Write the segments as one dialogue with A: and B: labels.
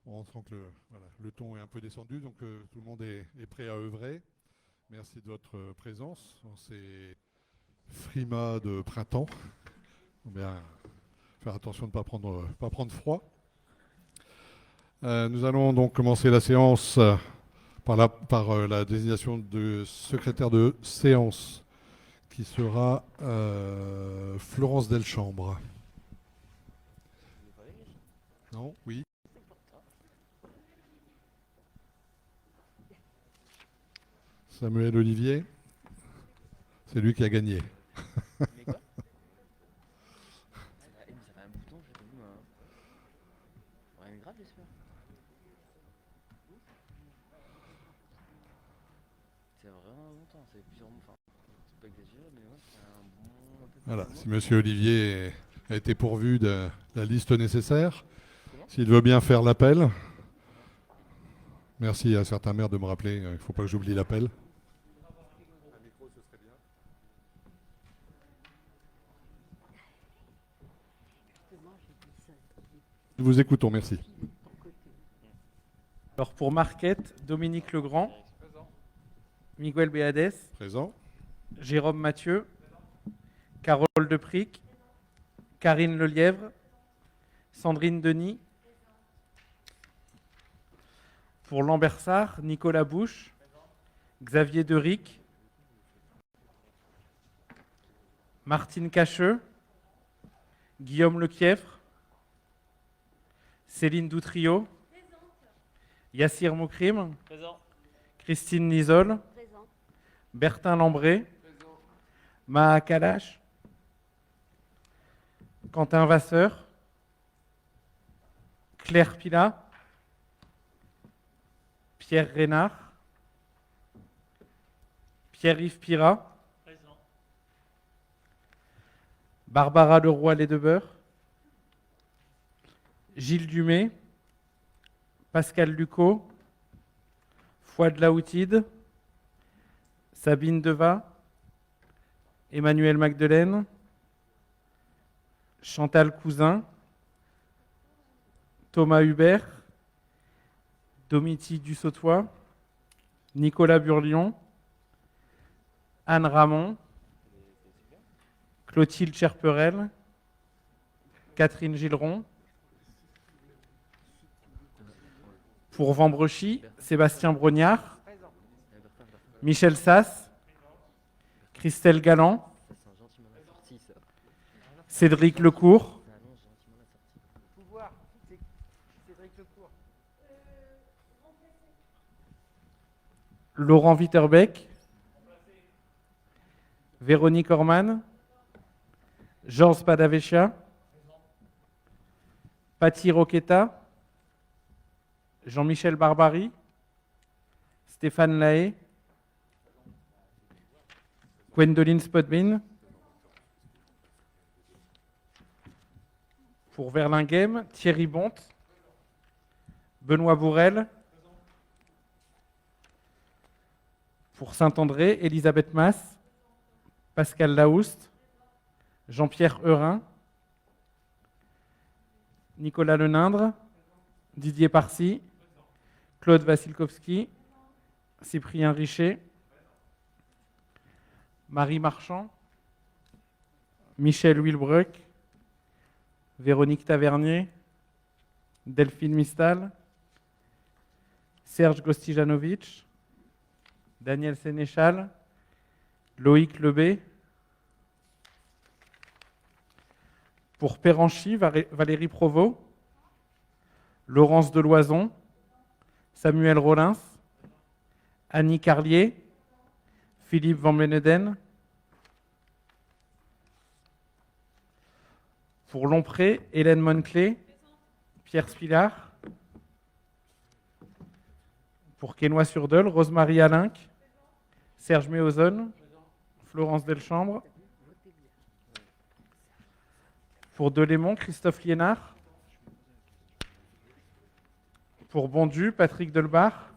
A: On sent que le ton est un peu descendu, donc tout le monde est prêt à œuvrer. Merci de votre présence dans ces frimas de printemps. Il faut bien faire attention de ne pas prendre froid. Nous allons donc commencer la séance par la désignation de secrétaire de séance, qui sera Florence Delchambre. Non? Oui. Samuel Olivier, c'est lui qui a gagné.
B: Mais quoi? Ça fait un bouton, j'ai vu rien de grave, j'espère. C'est vraiment longtemps, c'est plusieurs mois. Enfin, c'est pas exagéré, mais ouais, c'est un bon. Un peu plus
A: Voilà,
B: d'un
A: si
B: mois.
A: Monsieur Olivier a été pourvu de la liste nécessaire,
B: Comment?
A: s'il veut bien faire l'appel. Merci à certains maires de me rappeler, il ne faut pas que j'oublie l'appel. Nous vous écoutons, merci.
C: Alors pour Marquette, Dominique Legrand, Miguel Beades,
A: Présent.
C: Jérôme Mathieu, Carole Depric, Karine Lelièvre, Sandrine Denis. Pour Lambersart, Nicolas Bouche, Xavier Deric, Martine Cacheux, Guillaume Lequièvre, Céline Doutrio, Yassir Moukrim,
B: Présent.
C: Christine Nisol,
D: Présent.
C: Bertin Lambré, Maha Kalash, Quentin Vasseur, Claire Pilat, Pierre Reynard, Pierre-Yves Pira,
B: Présent.
C: Barbara Leroy-Ledebeur, Gilles Dumay, Pascal Lucot, Fouad Laoutide, Sabine Deva, Emmanuel Magdelaine, Chantal Cousin, Thomas Hubert, Domiti Dussautois, Nicolas Burlion, Anne Ramon, Clotilde Cherperel, Catherine Gilleron. Pour Vambrechy, Sébastien Brognard, Michel Sass, Christelle Galland,
B: Ça sent gentiment la sortie, ça.
C: Cédric Lecourt,
B: Ça annonce gentiment la sortie.
C: Pouvoir, Cédric Lecourt. Laurent Witterbeck, Véronique Orman, Georges Padavecchia, Patti Roqueta, Jean-Michel Barbary, Stéphane Lahaye, Gwendoline Spotbin. Pour Verlinghem, Thierry Bonte, Benoît Bourrel. Pour Saint-André, Elisabeth Masse, Pascal Laoust, Jean-Pierre Eurin, Nicolas Lenindre, Didier Parcy, Claude Vassilkovski, Cyprien Richer, Marie Marchand, Michel Wilbruck, Véronique Tavernier, Delphine Mistal, Serge Gostijanovic, Daniel Sénéchal, Loïc Lebé. Pour Péranchy, Valérie Provost, Laurence Deloison, Samuel Rollins, Annie Carlier, Philippe Van Beneden. Pour Lompré, Hélène Monclé, Pierre Spilard. Pour Quesnoy-sur-Dole, Rosemary Alinck, Serge Méozone, Florence Delchambre. Pour Delémont, Christophe Liénard. Pour Bondu, Patrick Delbar.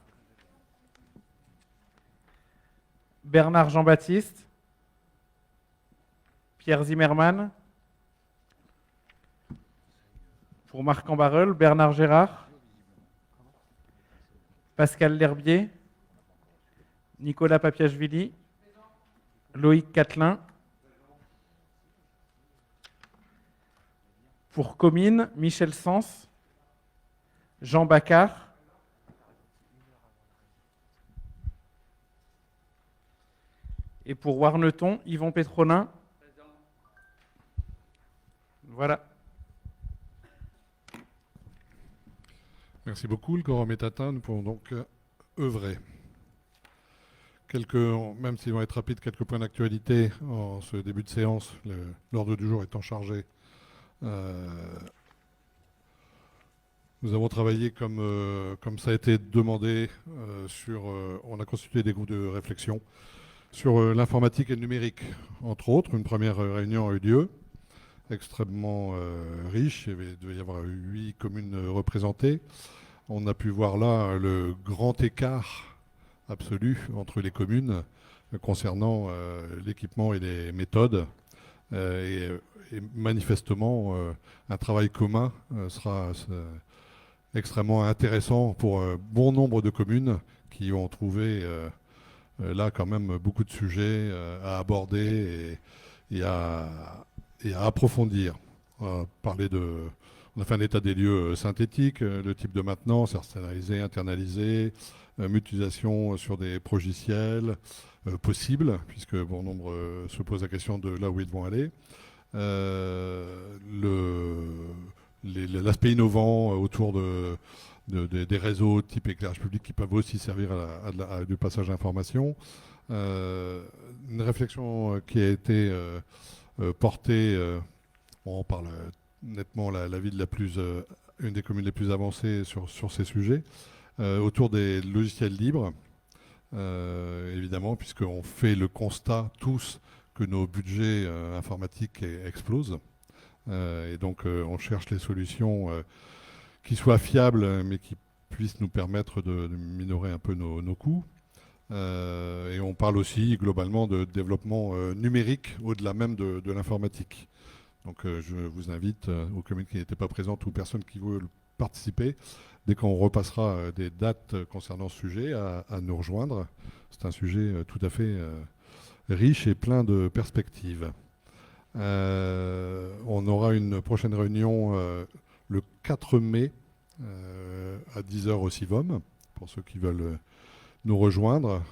C: Bernard Jean-Baptiste. Pierre Zimmermann. Pour Marc en Barreul, Bernard Gérard. Pascal L'Herbier, Nicolas Papiachvili, Loïc Catelin. Pour Comines, Michel Sens, Jean Bacquard. Et pour Warneton, Yvon Pétronin. Voilà.
A: Merci beaucoup. Le quorum est atteint. Nous pouvons donc œuvrer. Même s'ils vont être rapides, quelques points d'actualité en ce début de séance, l'ordre du jour étant chargé. Nous avons travaillé comme ça a été demandé on a constitué des groupes de réflexion sur l'informatique et le numérique. Entre autres, une première réunion a eu lieu, extrêmement riche. Il devait y avoir 8 communes représentées. On a pu voir là le grand écart absolu entre les communes concernant l'équipement et les méthodes. Et manifestement, un travail commun sera extrêmement intéressant pour bon nombre de communes qui ont trouvé là quand même beaucoup de sujets à aborder et à approfondir. On a fait un état des lieux synthétique, le type de maintenance, externalisé, internalisé, mutualisation sur des progiciels possibles, puisque bon nombre se posent la question de là où ils vont aller. L'aspect innovant autour des réseaux type éclairage public qui peuvent aussi servir du passage d'informations. Une réflexion qui a été portée, on parle nettement la ville une des communes les plus avancées sur ces sujets, autour des logiciels libres, évidemment, puisqu'on fait le constat tous que nos budgets informatiques explosent. Et donc on cherche les solutions qui soient fiables, mais qui puissent nous permettre de minorer un peu nos coûts. Et on parle aussi globalement de développement numérique au-delà même de l'informatique. Donc je vous invite aux communes qui n'étaient pas présentes ou personnes qui veulent participer, dès qu'on repassera des dates concernant ce sujet, à nous rejoindre. C'est un sujet tout à fait riche et plein de perspectives. On aura une prochaine réunion le 4 mai à 10h au CIVOM, pour ceux qui veulent nous rejoindre.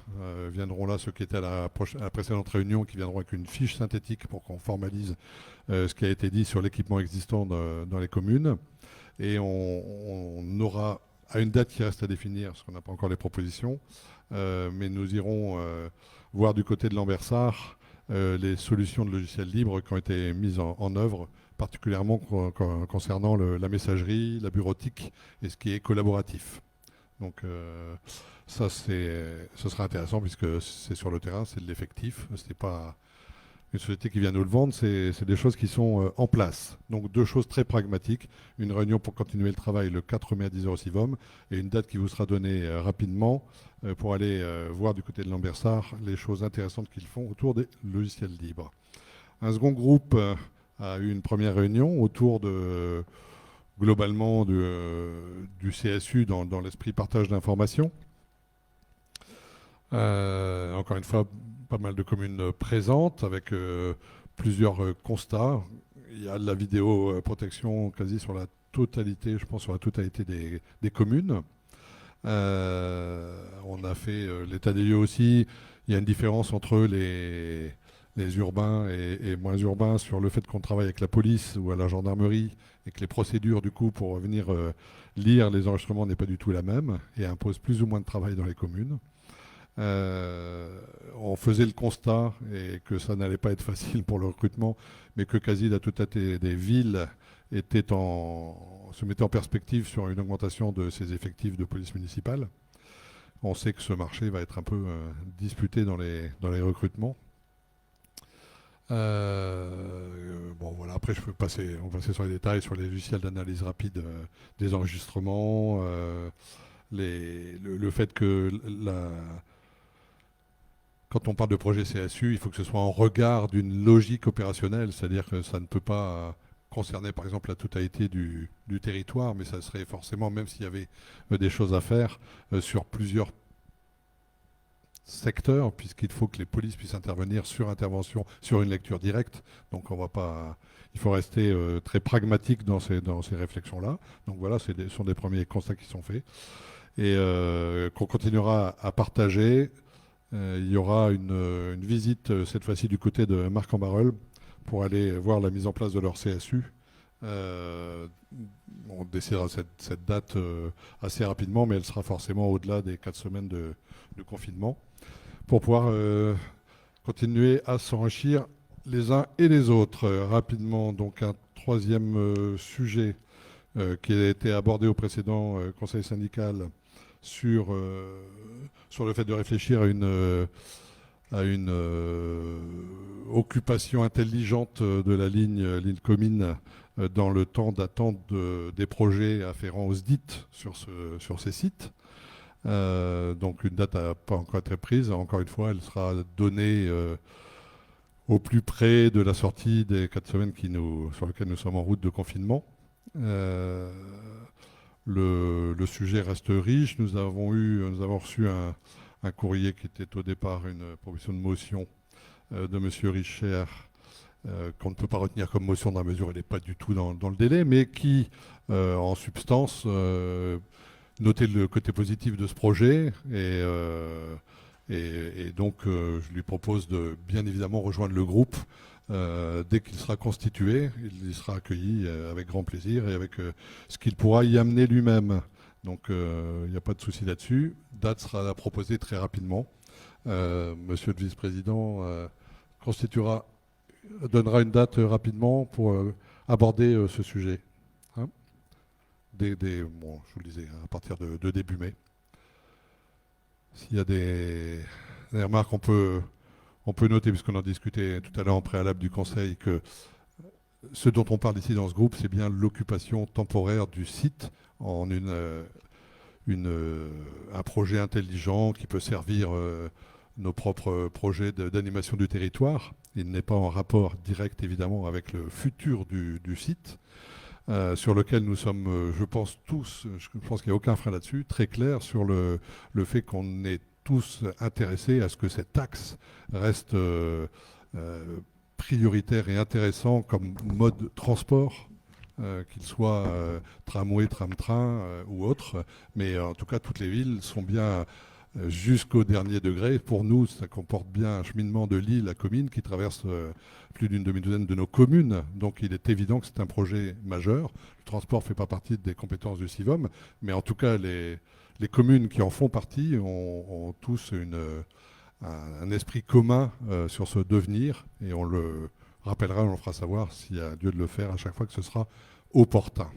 A: Viendront là ceux qui étaient à la précédente réunion, qui viendront avec une fiche synthétique pour qu'on formalise ce qui a été dit sur l'équipement existant dans les communes. Et on aura, à une date qui reste à définir, parce qu'on n'a pas encore les propositions, mais nous irons voir du côté de Lambersart les solutions de logiciels libres qui ont été mises en œuvre, particulièrement concernant la messagerie, la bureautique et ce qui est collaboratif. Donc ça, ce sera intéressant puisque c'est sur le terrain, c'est de l'effectif, ce n'est pas une société qui vient nous le vendre, c'est des choses qui sont en place. Donc 2 choses très pragmatiques, une réunion pour continuer le travail le 4 mai à 10h au CIVOM et une date qui vous sera donnée rapidement pour aller voir du côté de Lambersart les choses intéressantes qu'ils font autour des logiciels libres. Un second groupe a eu une première réunion autour globalement du CSU dans l'esprit partage d'informations. Encore une fois, pas mal de communes présentes avec plusieurs constats. Il y a de la vidéo protection quasi sur la totalité, je pense sur la totalité des communes. On a fait l'état des lieux aussi. Il y a une différence entre les urbains et moins urbains sur le fait qu'on travaille avec la police ou à la gendarmerie et que les procédures du coup pour venir lire les enregistrements n'est pas du tout la même et impose plus ou moins de travail dans les communes. On faisait le constat et que ça n'allait pas être facile pour le recrutement, mais que quasi la totalité des villes se mettait en perspective sur une augmentation de ses effectifs de police municipale. On sait que ce marché va être un peu disputé dans les recrutements. Bon voilà, après on va passer sur les détails, sur les logiciels d'analyse rapide des enregistrements, le fait que quand on parle de projet CSU, il faut que ce soit en regard d'une logique opérationnelle, c'est-à-dire que ça ne peut pas concerner par exemple la totalité du territoire, mais ça serait forcément, même s'il y avait des choses à faire, sur plusieurs secteurs, puisqu'il faut que les polices puissent intervenir sur intervention, sur une lecture directe. Donc on va pas, il faut rester très pragmatique dans ces réflexions-là. Donc voilà, ce sont des premiers constats qui sont faits. Et qu'on continuera à partager. Il y aura une visite, cette fois-ci du côté de Marc-en-Barœul, pour aller voir la mise en place de leur CSU. On décidera cette date assez rapidement, mais elle sera forcément au-delà des 4 semaines de confinement, pour pouvoir continuer à s'enrichir les uns et les autres. Rapidement, donc un troisième sujet qui a été abordé au précédent conseil syndical sur le fait de réfléchir à une occupation intelligente de la ligne commune dans le temps d'attente des projets afférents aux SDIT sur ces sites. Donc une date n'a pas encore été prise. Encore une fois, elle sera donnée au plus près de la sortie des 4 semaines sur lesquelles nous sommes en route de confinement. Le sujet reste riche. Nous avons reçu un courrier qui était au départ une proposition de motion de M. Richer, qu'on ne peut pas retenir comme motion dans la mesure où elle n'est pas du tout dans le délai, mais qui, en substance, notait le côté positif de ce projet. Et donc, je lui propose de bien évidemment rejoindre le groupe. Dès qu'il sera constitué, il y sera accueilli avec grand plaisir et avec ce qu'il pourra y amener lui-même. Donc il n'y a pas de souci là-dessus. Date sera proposée très rapidement. Monsieur le vice-président donnera une date rapidement pour aborder ce sujet. Hein, bon, je vous le disais, à partir de début mai. S'il y a des remarques, on peut noter, puisqu'on en discutait tout à l'heure en préalable du Conseil, que ce dont on parle ici dans ce groupe, c'est bien l'occupation temporaire du site en un projet intelligent qui peut servir nos propres projets d'animation du territoire. Il n'est pas en rapport direct, évidemment, avec le futur du site, sur lequel nous sommes, je pense qu'il n'y a aucun frein là-dessus, très clair sur le fait qu'on est tous intéressés à ce que cet axe reste prioritaire et intéressant comme mode de transport, qu'il soit tramway, tram-train ou autre. Mais en tout cas, toutes les villes sont bien jusqu'au dernier degré. Pour nous, ça comporte bien un cheminement de Lille à Comines qui traverse plus d'une demi-douzaine de nos communes. Donc il est évident que c'est un projet majeur. Le transport ne fait pas partie des compétences du CIVOM, mais en tout cas, les communes qui en font partie ont tous un esprit commun sur ce devenir, et on le rappellera, on le fera savoir s'il y a lieu de le faire à chaque fois que ce sera opportun.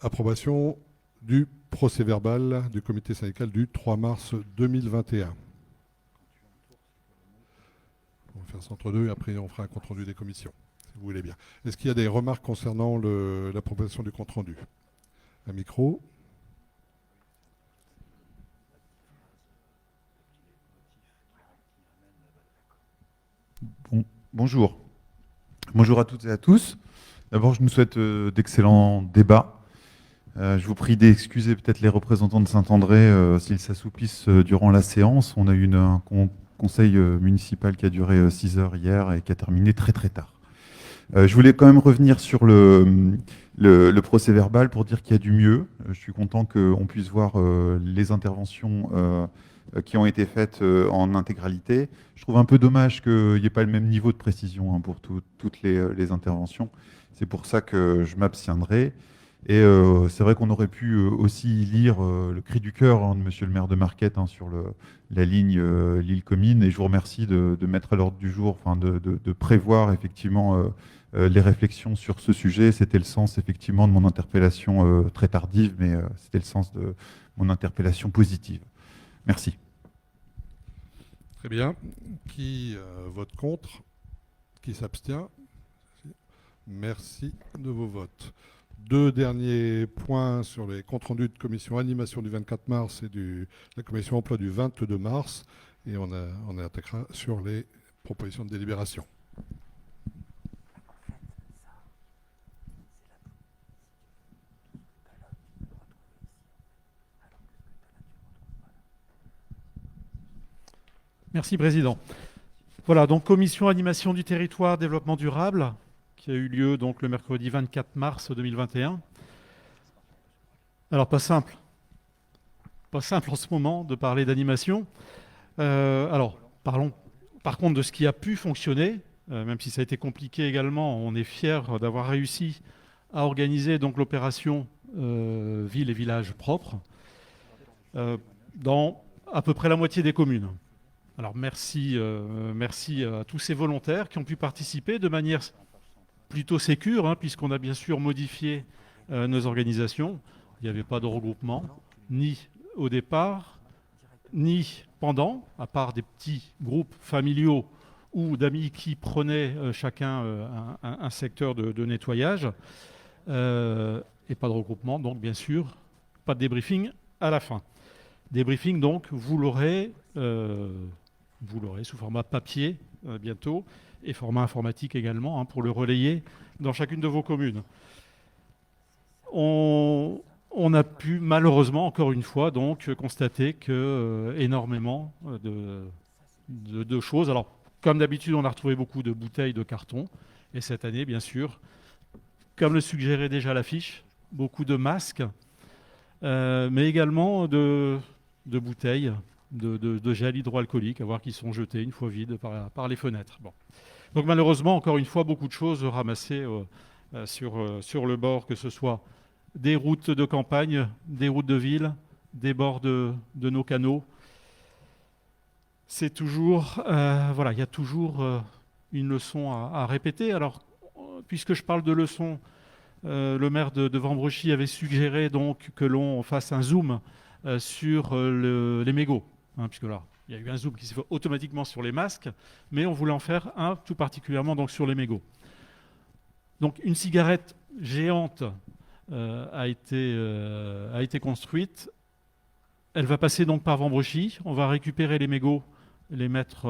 A: Approbation du procès-verbal du comité syndical du 3 mars 2021. On va faire ça entre deux et après on fera un compte-rendu des commissions, si vous voulez bien. Est-ce qu'il y a des remarques concernant l'approbation du compte-rendu? Un micro.
D: Bonjour. Bonjour à toutes et à tous. D'abord, je nous souhaite d'excellents débats. Je vous prie d'excuser peut-être les représentants de Saint-André s'ils s'assoupissent durant la séance. On a eu un conseil municipal qui a duré 6 heures hier et qui a terminé très très tard. Je voulais quand même revenir sur le procès-verbal pour dire qu'il y a du mieux. Je suis content qu'on puisse voir les interventions qui ont été faites en intégralité. Je trouve un peu dommage qu'il n'y ait pas le même niveau de précision pour toutes les interventions. C'est pour ça que je m'abstiendrai. Et c'est vrai qu'on aurait pu aussi lire le cri du cœur de monsieur le maire de Marquette sur la ligne Lille-Comines. Et je vous remercie de mettre à l'ordre du jour, de prévoir effectivement les réflexions sur ce sujet. C'était le sens effectivement de mon interpellation très tardive, mais c'était le sens de mon interpellation positive. Merci.
A: Très bien. Qui vote contre? Qui s'abstient? Merci de vos votes. 2 derniers points sur les comptes rendus de commission animation du 24 mars et de la commission emploi du 22 mars. Et on attaquera sur les proposition de délibération.
E: Merci, Président. Voilà, donc commission animation du territoire, développement durable, qui a eu lieu donc le mercredi 24 mars 2021. Alors, pas simple en ce moment de parler d'animation. Alors, parlons par contre de ce qui a pu fonctionner, même si ça a été compliqué également. On est fiers d'avoir réussi à organiser donc l'opération Ville et Villages Propres dans à peu près la moitié des communes. Alors merci à tous ces volontaires qui ont pu participer de manière plutôt sécure, puisqu'on a bien sûr modifié nos organisations. Il n'y avait pas de regroupement, ni au départ, ni pendant, à part des petits groupes familiaux ou d'amis qui prenaient chacun un secteur de nettoyage. Et pas de regroupement, donc bien sûr, pas de débriefing à la fin. Débriefing, donc, vous l'aurez sous format papier bientôt, et format informatique également, pour le relayer dans chacune de vos communes. On a pu malheureusement, encore une fois, donc, constater que énormément de choses. Alors, comme d'habitude, on a retrouvé beaucoup de bouteilles de carton, et cette année, bien sûr, comme le suggérait déjà l'affiche, beaucoup de masques, mais également de bouteilles de gel hydroalcoolique, à voir qui sont jetés une fois vides par les fenêtres. Bon. Donc malheureusement, encore une fois, beaucoup de choses ramassées sur le bord, que ce soit des routes de campagne, des routes de ville, des bords de nos canaux. C'est toujours, voilà, il y a toujours une leçon à répéter. Alors, puisque je parle de leçon, le maire de Vambrechy avait suggéré donc que l'on fasse un zoom sur les mégots. Puisque là, il y a eu un zoom qui s'est fait automatiquement sur les masques, mais on voulait en faire un tout particulièrement donc, sur les mégots. Donc une cigarette géante a été construite. Elle va passer donc par Vambrechy. On va récupérer les mégots, les mettre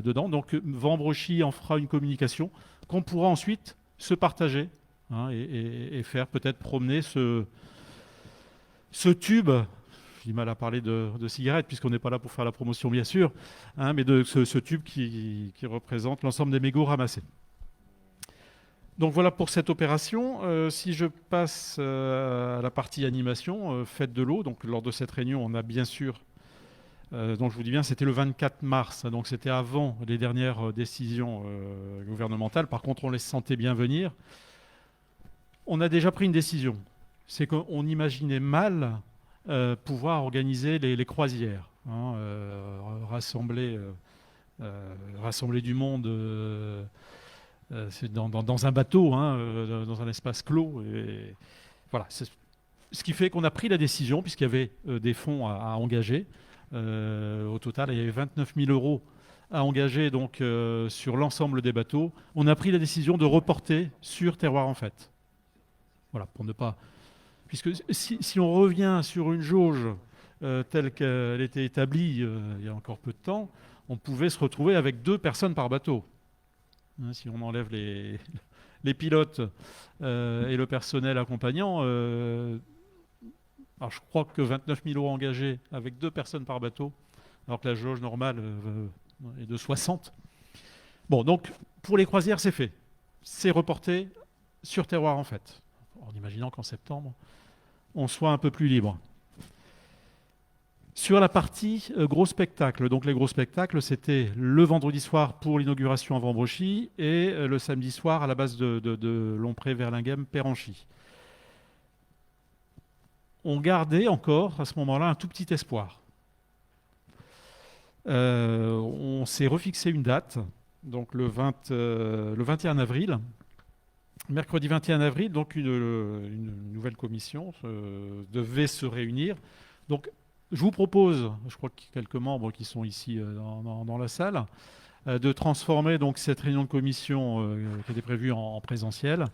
E: dedans. Donc Vambrechy en fera une communication qu'on pourra ensuite se partager et faire peut-être promener ce tube. J'ai mal à parler de cigarettes, puisqu'on n'est pas là pour faire la promotion, bien sûr, mais de ce tube qui représente l'ensemble des mégots ramassés. Donc voilà pour cette opération. Si je passe à la partie animation, fête de l'eau, donc lors de cette réunion, on a bien sûr, donc je vous dis bien, c'était le 24 mars, donc c'était avant les dernières décisions gouvernementales. Par contre, on les sentait bien venir. On a déjà pris une décision. C'est qu'on imaginait mal pouvoir organiser les croisières, rassembler du monde dans un bateau, dans un espace clos. Et voilà, ce qui fait qu'on a pris la décision, puisqu'il y avait des fonds à engager. Au total, il y avait 29 000 € à engager donc, sur l'ensemble des bateaux. On a pris la décision de reporter sur Terroir en Fête. Voilà, pour ne pas... Puisque si on revient sur une jauge telle qu'elle était établie il y a encore peu de temps, on pouvait se retrouver avec 2 personnes par bateau. Si on enlève les pilotes et le personnel accompagnant, alors je crois que 29 000 € engagés avec 2 personnes par bateau, alors que la jauge normale est de 60. Bon, donc pour les croisières, c'est fait. C'est reporté sur Terroir en Fête, en imaginant qu'en septembre, on soit un peu plus libre. Sur la partie gros spectacle, donc les gros spectacles, c'était le vendredi soir pour l'inauguration à Vambrechy et le samedi soir à la base de Lompré, Verlinghem, Péranchy. On gardait encore à ce moment-là un tout petit espoir. On s'est refixé une date, donc le 21 avril. Mercredi 21 avril, donc une nouvelle commission devait se réunir. Donc, je vous propose, je crois qu'il y a quelques membres qui sont ici dans la salle, de transformer donc cette réunion de commission qui était prévue en présentiel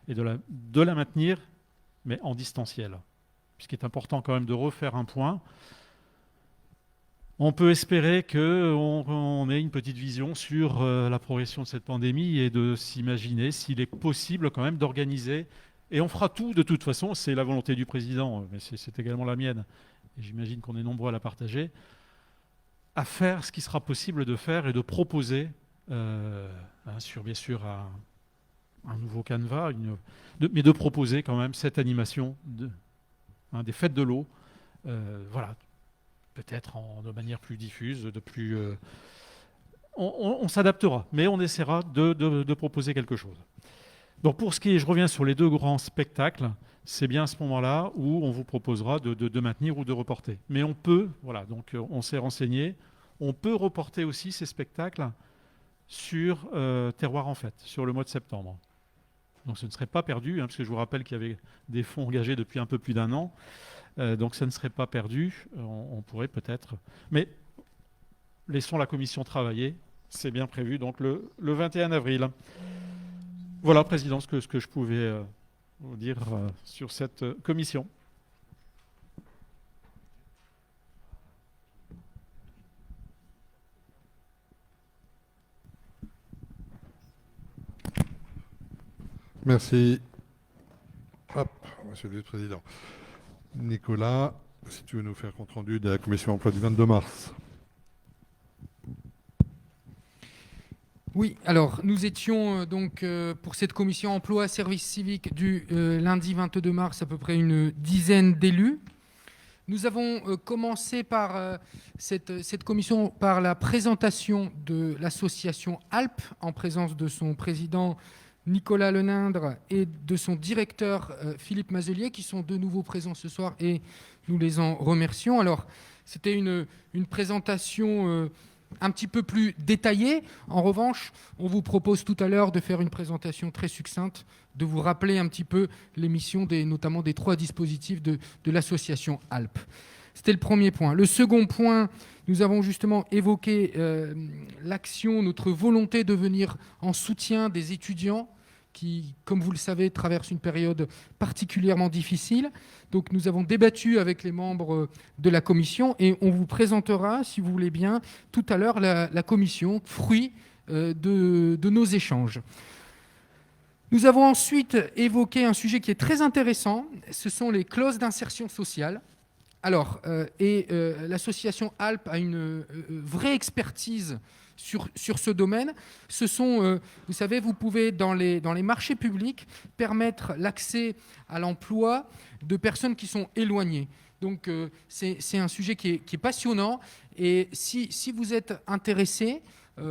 E: et de la maintenir, mais en distanciel. Puisqu'il est important quand même de refaire un point. On peut espérer qu'on ait une petite vision sur la progression de cette pandémie et de s'imaginer s'il est possible quand même d'organiser. Et on fera tout de toute façon, c'est la volonté du président, mais c'est également la mienne. Et j'imagine qu'on est nombreux à la partager, à faire ce qui sera possible de faire et de proposer, sur bien sûr un nouveau canevas, mais de proposer quand même cette animation des fêtes de l'eau. Voilà. Peut-être de manière plus diffuse, on s'adaptera, mais on essaiera de proposer quelque chose. Donc pour ce qui est, je reviens sur les 2 grands spectacles, c'est bien à ce moment-là où on vous proposera de maintenir ou de reporter. Mais on peut, voilà, donc on s'est renseigné, on peut reporter aussi ces spectacles sur Terroir en Fête, sur le mois de septembre. Donc ce ne serait pas perdu, parce que je vous rappelle qu'il y avait des fonds engagés depuis un peu plus d'1 an. Donc ça ne serait pas perdu, on pourrait peut-être... Mais laissons la commission travailler, c'est bien prévu, donc le 21 avril. Voilà, Président, ce que je pouvais vous dire sur cette commission.
A: Merci. Hop, Monsieur le Vice-président. Nicolas, si tu veux nous faire compte rendu de la commission emploi du 22 mars.
F: Oui, alors nous étions donc pour cette commission emploi service civique du lundi 22 mars à peu près une dizaine d'élus. Nous avons commencé par cette commission par la présentation de l'association ALP en présence de son président Nicolas Lenindre et de son directeur Philippe Mazelier, qui sont de nouveau présents ce soir et nous les en remercions. Alors, c'était une présentation un petit peu plus détaillée. En revanche, on vous propose tout à l'heure de faire une présentation très succincte, de vous rappeler un petit peu les missions, notamment des 3 dispositifs de l'association ALP. C'était le premier point. Le second point, nous avons justement évoqué l'action, notre volonté de venir en soutien des étudiants qui, comme vous le savez, traversent une période particulièrement difficile. Donc nous avons débattu avec les membres de la commission et on vous présentera, si vous voulez bien, tout à l'heure la commission, fruit de nos échanges. Nous avons ensuite évoqué un sujet qui est très intéressant, ce sont les clauses d'insertion sociale. Alors, l'association ALP a une vraie expertise sur ce domaine. Ce sont, vous savez, vous pouvez dans les marchés publics permettre l'accès à l'emploi de personnes qui sont éloignées. Donc c'est un sujet qui est passionnant et si vous êtes intéressé,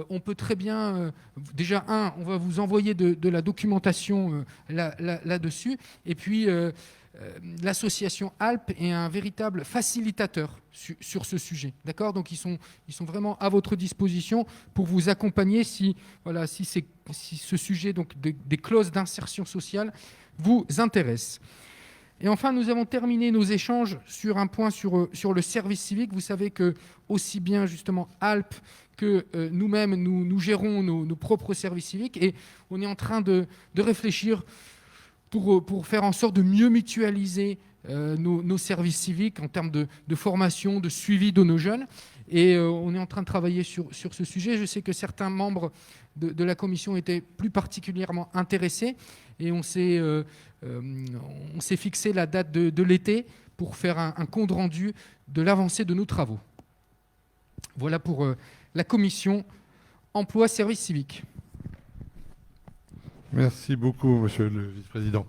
F: on peut très bien, déjà on va vous envoyer de la documentation là-dessus et puis l'association ALP est un véritable facilitateur sur ce sujet. D'accord ? Donc ils sont vraiment à votre disposition pour vous accompagner si ce sujet donc, des clauses d'insertion sociale vous intéresse. Et enfin, nous avons terminé nos échanges sur un point sur le service civique. Vous savez que aussi bien justement ALP que nous-mêmes, nous gérons nos propres services civiques et on est en train de réfléchir pour faire en sorte de mieux mutualiser nos services civiques en termes de formation, de suivi de nos jeunes. Et on est en train de travailler sur ce sujet. Je sais que certains membres de la commission étaient plus particulièrement intéressés et on s'est fixé la date de l'été pour faire un compte rendu de l'avancée de nos travaux. Voilà pour la commission emploi service civique.
A: Merci beaucoup, Monsieur le Vice-président.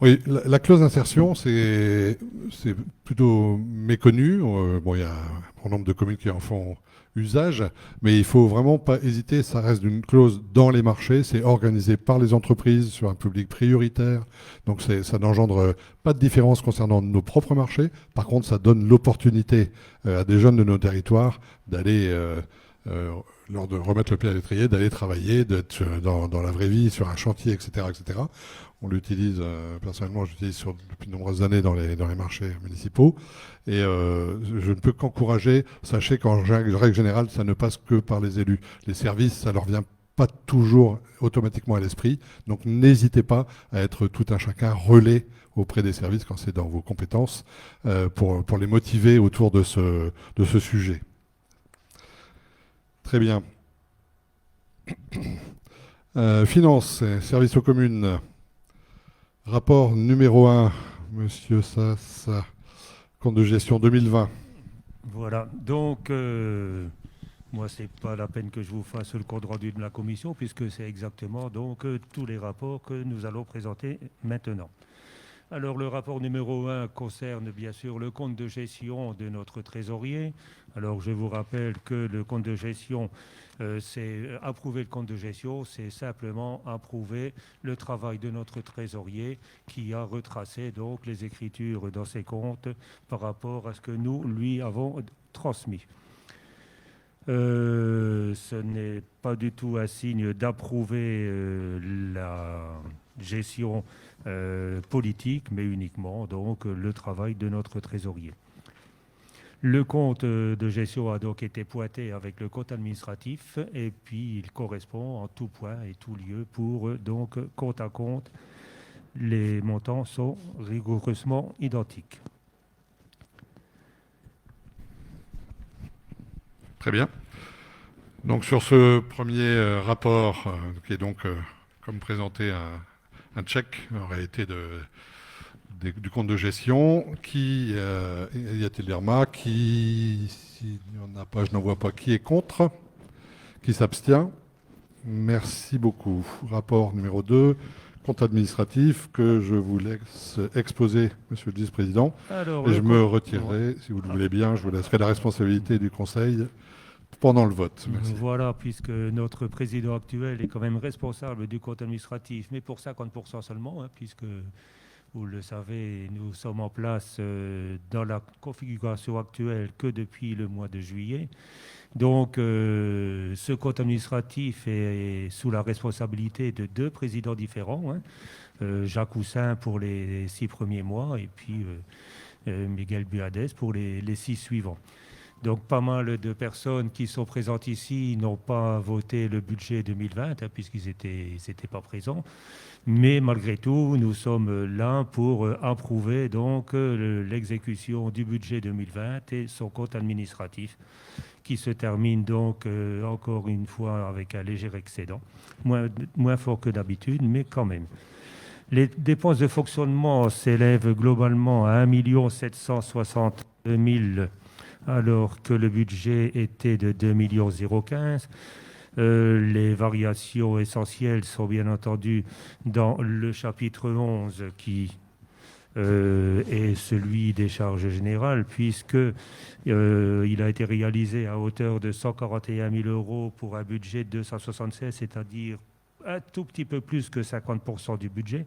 A: Oui, la clause d'insertion, c'est plutôt méconnu. Bon, il y a un grand nombre de communes qui en font usage, mais il ne faut vraiment pas hésiter. Ça reste une clause dans les marchés. C'est organisé par les entreprises sur un public prioritaire. Donc, ça n'engendre pas de différence concernant nos propres marchés. Par contre, ça donne l'opportunité à des jeunes de nos territoires d'aller... lors de remettre le pied à l'étrier, d'aller travailler, d'être dans la vraie vie, sur un chantier, etc. etc. On l'utilise, personnellement, j'utilise depuis de nombreuses années dans les marchés municipaux. Et je ne peux qu'encourager, sachez qu'en règle générale, ça ne passe que par les élus. Les services, ça leur vient pas toujours automatiquement à l'esprit. Donc n'hésitez pas à être tout un chacun relais auprès des services quand c'est dans vos compétences pour les motiver autour de ce sujet. Très bien. Finances, et services aux communes. Rapport numéro 1, Monsieur Sass, compte de gestion 2020.
G: Voilà, donc moi c'est pas la peine que je vous fasse le compte rendu de la commission puisque c'est exactement donc tous les rapports que nous allons présenter maintenant. Alors le rapport numéro 1 concerne bien sûr le compte de gestion de notre trésorier. Alors je vous rappelle que le compte de gestion, c'est approuver le compte de gestion, c'est simplement approuver le travail de notre trésorier qui a retracé donc les écritures dans ses comptes par rapport à ce que nous lui avons transmis. Ce n'est pas du tout un signe d'approuver la gestion politique, mais uniquement donc le travail de notre trésorier. Le compte de gestion a donc été pointé avec le compte administratif et puis il correspond en tout point et tout lieu pour donc compte à compte. Les montants sont rigoureusement identiques.
A: Très bien. Donc sur ce premier rapport, qui est donc, comme présenté, un chèque en réalité du compte de gestion, y a-t-il des remarques? S'il n'y en a pas, je n'en vois pas. Qui est contre? Qui s'abstient? Merci beaucoup. Rapport numéro 2, compte administratif, que je vous laisse exposer, Monsieur le Vice-président. Et je me retirerai, si vous le voulez bien, je vous laisserai la responsabilité du Conseil pendant le vote. Merci.
G: Voilà, puisque notre président actuel est quand même responsable du compte administratif, mais pour 50% seulement, hein, puisque, vous le savez, nous sommes en place dans la configuration actuelle que depuis le mois de juillet. Donc, ce compte administratif est sous la responsabilité de 2 présidents différents, hein, Jacques Houssin pour les 6 premiers mois et puis Miguel Buades pour les 6 suivants. Donc pas mal de personnes qui sont présentes ici n'ont pas voté le budget 2020 hein, puisqu'ils n'étaient pas présents. Mais malgré tout, nous sommes là pour approuver donc l'exécution du budget 2020 et son compte administratif qui se termine donc encore une fois avec un léger excédent, moins fort que d'habitude, mais quand même. Les dépenses de fonctionnement s'élèvent globalement à 1 760 000 alors que le budget était de 2 015 000. Les variations essentielles sont bien entendu dans le chapitre 11 qui est celui des charges générales, puisque il a été réalisé à hauteur de 141 000 € pour un budget de 276, c'est-à-dire un tout petit peu plus que 50% du budget.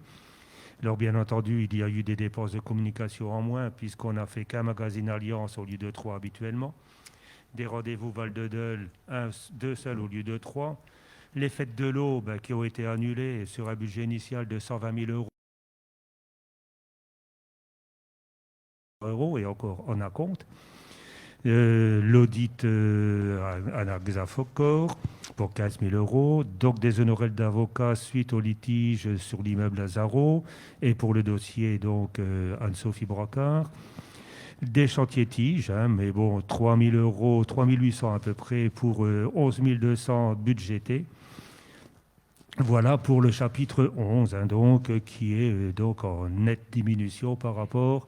G: Alors bien entendu, il y a eu des dépenses de communication en moins, puisqu'on n'a fait qu'un magazine Alliance au lieu de 3 habituellement. Des rendez-vous Val-de-Deuil, 2 seuls au lieu de 3. Les fêtes de l'eau qui ont été annulées sur un budget initial de 120 000 € et encore en acompte. L'audit à l'Axafocor pour 15 000 €, donc des honoraires d'avocat suite au litige sur l'immeuble Lazaro et pour le dossier donc Anne-Sophie Brocard. Des chantiers tiges, hein, mais bon, 3 000 €, 3 800 à peu près pour 11 200 budgétés. Voilà pour le chapitre 11, hein, donc, qui est donc en nette diminution par rapport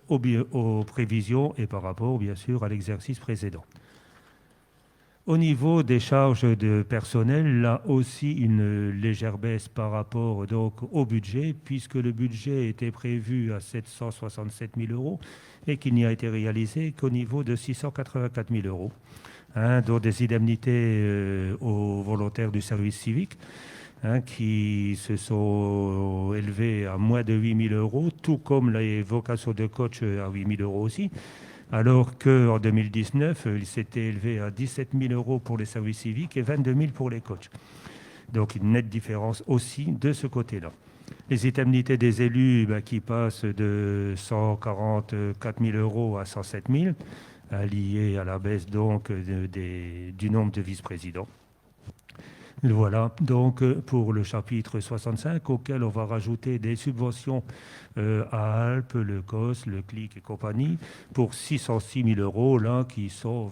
G: aux prévisions et par rapport, bien sûr, à l'exercice précédent. Au niveau des charges de personnel, là aussi une légère baisse par rapport donc, au budget, puisque le budget était prévu à 767 000 € et qu'il n'y a été réalisé qu'au niveau de 684 000 €, hein, dont des indemnités aux volontaires du service civique, hein, qui se sont élevés à moins de 8 000 €, tout comme les vocations de coach à 8 000 € aussi, alors qu'en 2019, il s'était élevé à 17 000 € pour les services civiques et 22 000 pour les coachs. Donc une nette différence aussi de ce côté-là. Les indemnités des élus qui passent de 144 000 € à 107 000, liées à la baisse donc du nombre de vice-présidents. Voilà, donc pour le chapitre 65, auquel on va rajouter des subventions à Alpes, le COS, le CLIC et compagnie, pour 606 000 € là, qui sont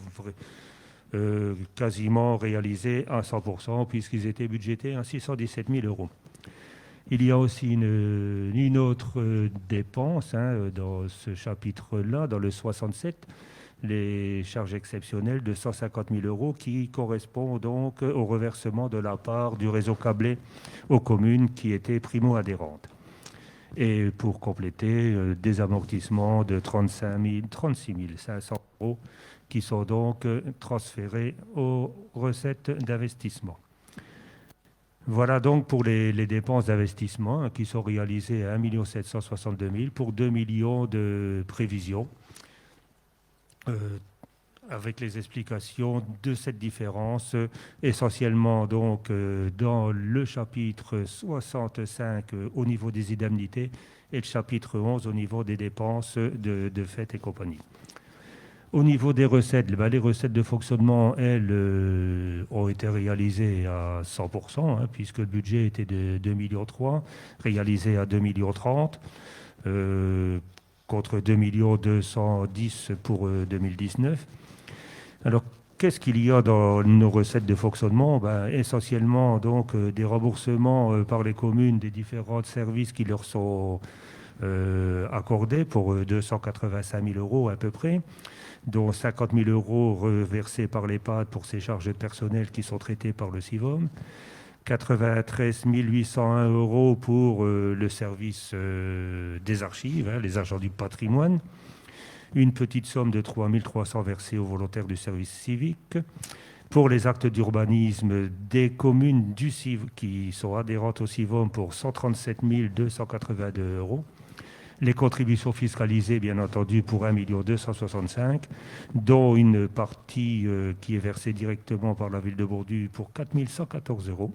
G: quasiment réalisés à 100% puisqu'ils étaient budgétés à 617 000 euros. Il y a aussi une autre dépense dans ce chapitre-là, dans le 67, les charges exceptionnelles de 150 000 euros qui correspondent donc au reversement de la part du réseau câblé aux communes qui étaient primo-adhérentes. Et pour compléter, des amortissements de 36 500 euros qui sont donc transférés aux recettes d'investissement. Voilà donc pour les dépenses d'investissement qui sont réalisées à 1 762 000 pour 2 millions de prévisions. Avec les explications de cette différence, essentiellement donc dans le chapitre 65 au niveau des indemnités et le chapitre 11 au niveau des dépenses de fêtes et compagnie. Au niveau des recettes, les recettes de fonctionnement, elles, ont été réalisées à 100%, puisque le budget était de 2,3 millions, réalisé à 2,30 millions, contre 2,210 millions pour 2019. Alors, qu'est-ce qu'il y a dans nos recettes de fonctionnement? Essentiellement, donc, des remboursements par les communes des différents services qui leur sont accordés pour 285 000 euros à peu près, dont 50 000 euros reversés par l'EHPAD pour ses charges de personnel qui sont traitées par le CIVOM, 93 801 euros pour le service des archives, les agents du patrimoine, une petite somme de 3 300 versée aux volontaires du service civique, pour les actes d'urbanisme des communes qui sont adhérentes au CIVOM pour 137 282 euros, les contributions fiscalisées, bien entendu, pour 1 265 000, dont une partie qui est versée directement par la ville de Bordeaux pour 4 114 euros.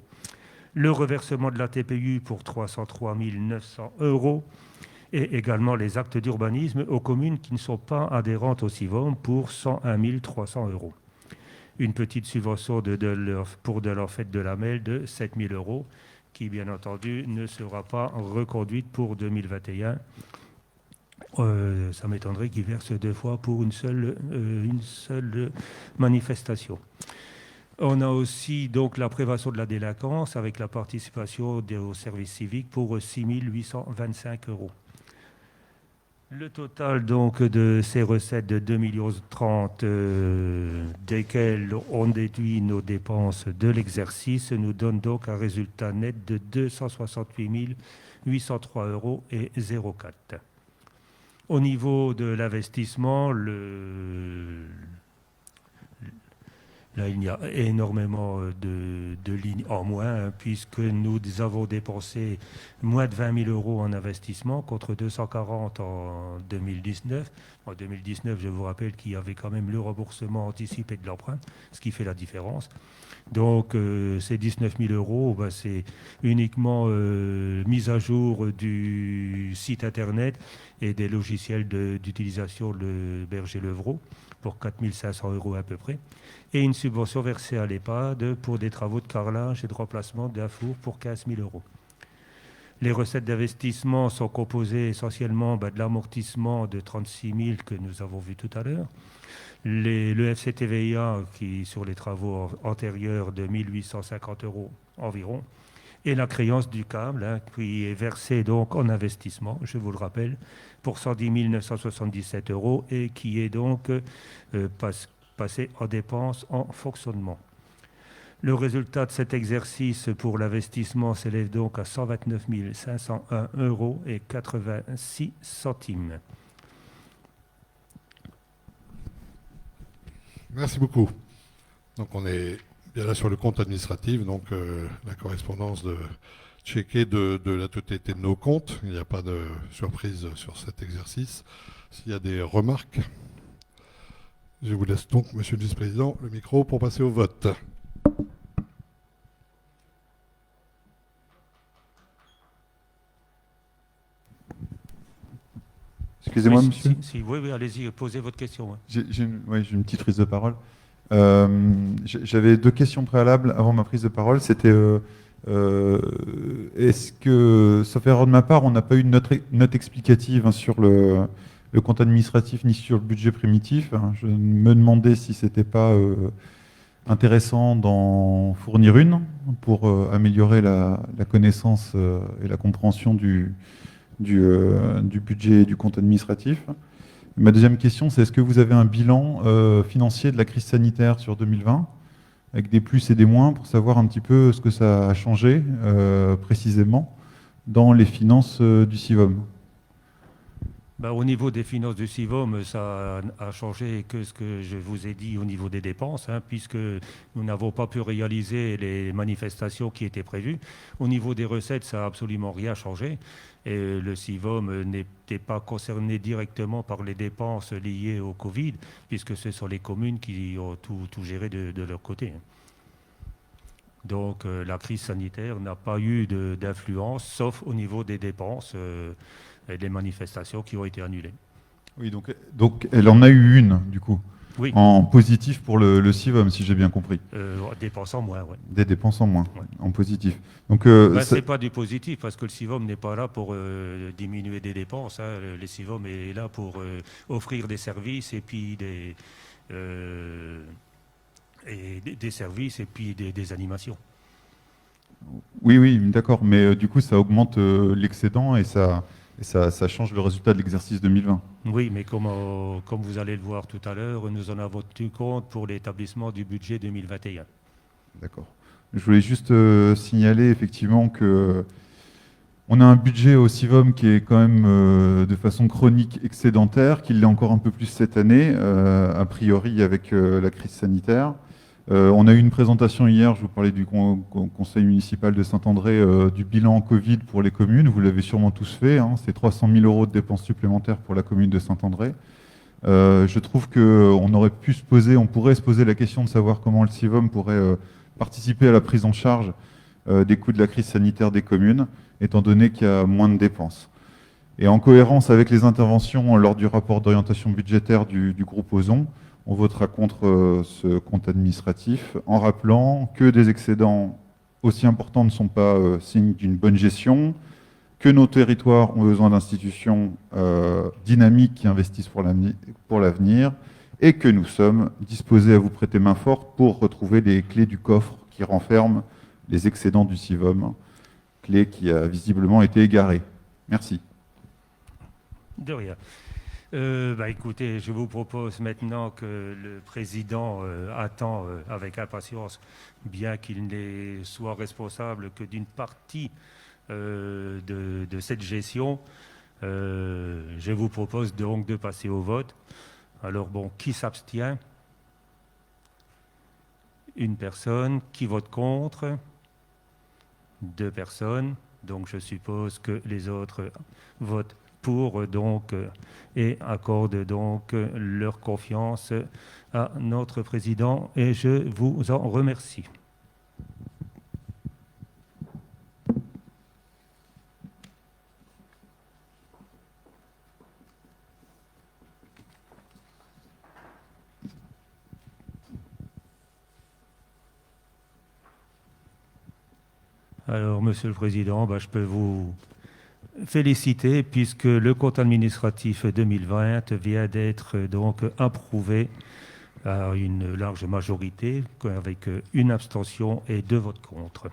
G: Le reversement de la TPU pour 303 900 euros. Et également les actes d'urbanisme aux communes qui ne sont pas adhérentes au CIVOM pour 101 300 euros. Une petite subvention pour de leur fête de la Mel de 7 000 euros, qui, bien entendu, ne sera pas reconduite pour 2021. Ça m'étonnerait qu'ils versent 2 fois pour une seule manifestation. On a aussi donc la prévention de la délinquance avec la participation au service civique pour 6 825 euros. Le total donc de ces recettes de 2,30 millions, desquelles on déduit nos dépenses de l'exercice, nous donne donc un résultat net de 268 803 euros et 0,4. Au niveau de l'investissement, là, il y a énormément de lignes en moins, puisque nous avons dépensé moins de 20 000 euros en investissement contre 240 en 2019. En 2019, je vous rappelle qu'il y avait quand même le remboursement anticipé de l'emprunt, ce qui fait la différence. Donc, ces 19 000 euros, c'est uniquement mise à jour du site Internet et des logiciels d'utilisation de Berger-Levrault pour 4 500 euros à peu près, et une subvention versée à l'EHPAD pour des travaux de carrelage et de remplacement d'un four pour 15 000 euros. Les recettes d'investissement sont composées essentiellement de l'amortissement de 36 000 que nous avons vu tout à l'heure, le FCTVA qui sur les travaux antérieurs de 1 850 euros environ, et la créance du câble qui est versée donc en investissement, je vous le rappelle, pour 110 977 euros et qui est donc passé en dépenses en fonctionnement. Le résultat de cet exercice pour l'investissement s'élève donc à 129 501 euros et 86 centimes.
A: Merci beaucoup. Donc on est bien là sur le compte administratif, donc la correspondance checkée de la totalité de nos comptes. Il n'y a pas de surprise sur cet exercice. S'il y a des remarques, je vous laisse donc, Monsieur le Vice-président, le micro pour passer au vote.
D: Excusez-moi, monsieur.
G: Oui, allez-y, posez votre question.
D: J'ai une petite prise de parole. J'avais 2 questions préalables avant ma prise de parole. C'était est-ce que, sauf erreur de ma part, on n'a pas eu de note explicative sur le compte administratif ni sur le budget primitif. Je me demandais si c'était pas intéressant d'en fournir une pour améliorer la connaissance et la compréhension du budget et du compte administratif. Ma deuxième question, c'est est-ce que vous avez un bilan financier de la crise sanitaire sur 2020, avec des plus et des moins, pour savoir un petit peu ce que ça a changé précisément dans les finances du CIVOM?
G: Ben, au niveau des finances du CIVOM, ça a changé que ce que je vous ai dit au niveau des dépenses, hein, puisque nous n'avons pas pu réaliser les manifestations qui étaient prévues. Au niveau des recettes, ça n'a absolument rien changé. Et le CIVOM n'était pas concerné directement par les dépenses liées au Covid, puisque ce sont les communes qui ont tout géré de leur côté. Donc la crise sanitaire n'a pas eu d'influence, sauf au niveau des dépenses et des manifestations qui ont été annulées.
D: Oui, donc elle en a eu une, du coup,
G: Oui,
D: en positif pour le CIVOM, si j'ai bien compris.
G: dépenses en moins, oui.
D: Des dépenses en moins,
G: Ouais.
D: en positif. Donc,
G: Ben,
D: ça-
G: c'est pas du positif, parce que le CIVOM n'est pas là pour diminuer des dépenses. Hein. Le CIVOM est là pour offrir des services et puis des services et puis des animations.
D: oui, oui, d'accord. Mais du coup, ça augmente l'excédent et ça change le résultat de l'exercice 2020.
G: Oui, mais comme vous allez le voir tout à l'heure, nous en avons tenu compte pour l'établissement du budget 2021.
D: D'accord. Je voulais juste signaler effectivement que on a un budget au CIVOM qui est quand même de façon chronique excédentaire, qu'il l'est encore un peu plus cette année, a priori avec la crise sanitaire. On a eu une présentation hier, je vous parlais du conseil municipal de Saint-André, du bilan Covid pour les communes. Vous l'avez sûrement tous fait, hein. C'est 300 000 € de dépenses supplémentaires pour la commune de Saint-André. Je trouve qu'on aurait pu on pourrait se poser la question de savoir comment le CIVOM pourrait participer à la prise en charge des coûts de la crise sanitaire des communes, étant donné qu'il y a moins de dépenses. Et en cohérence avec les interventions lors du rapport d'orientation budgétaire du groupe Ozon, on votera contre ce compte administratif en rappelant que des excédents aussi importants ne sont pas signe d'une bonne gestion, que nos territoires ont besoin d'institutions dynamiques qui investissent pour l'avenir et que nous sommes disposés à vous prêter main forte pour retrouver les clés du coffre qui renferment les excédents du CIVOM, clé qui a visiblement été égarée. Merci.
G: De rien. Écoutez, je vous propose maintenant que le président attend avec impatience, bien qu'il ne soit responsable que d'une partie de cette gestion. Je vous propose donc de passer au vote. Alors bon, qui s'abstient? Une personne. Qui vote contre? 2 personnes. Donc je suppose que les autres votent pour et accordent donc leur confiance à notre président et je vous en remercie. Alors, Monsieur le Président, je peux vous féliciter puisque le compte administratif 2020 vient d'être donc approuvé à une large majorité avec une abstention et 2 votes contre.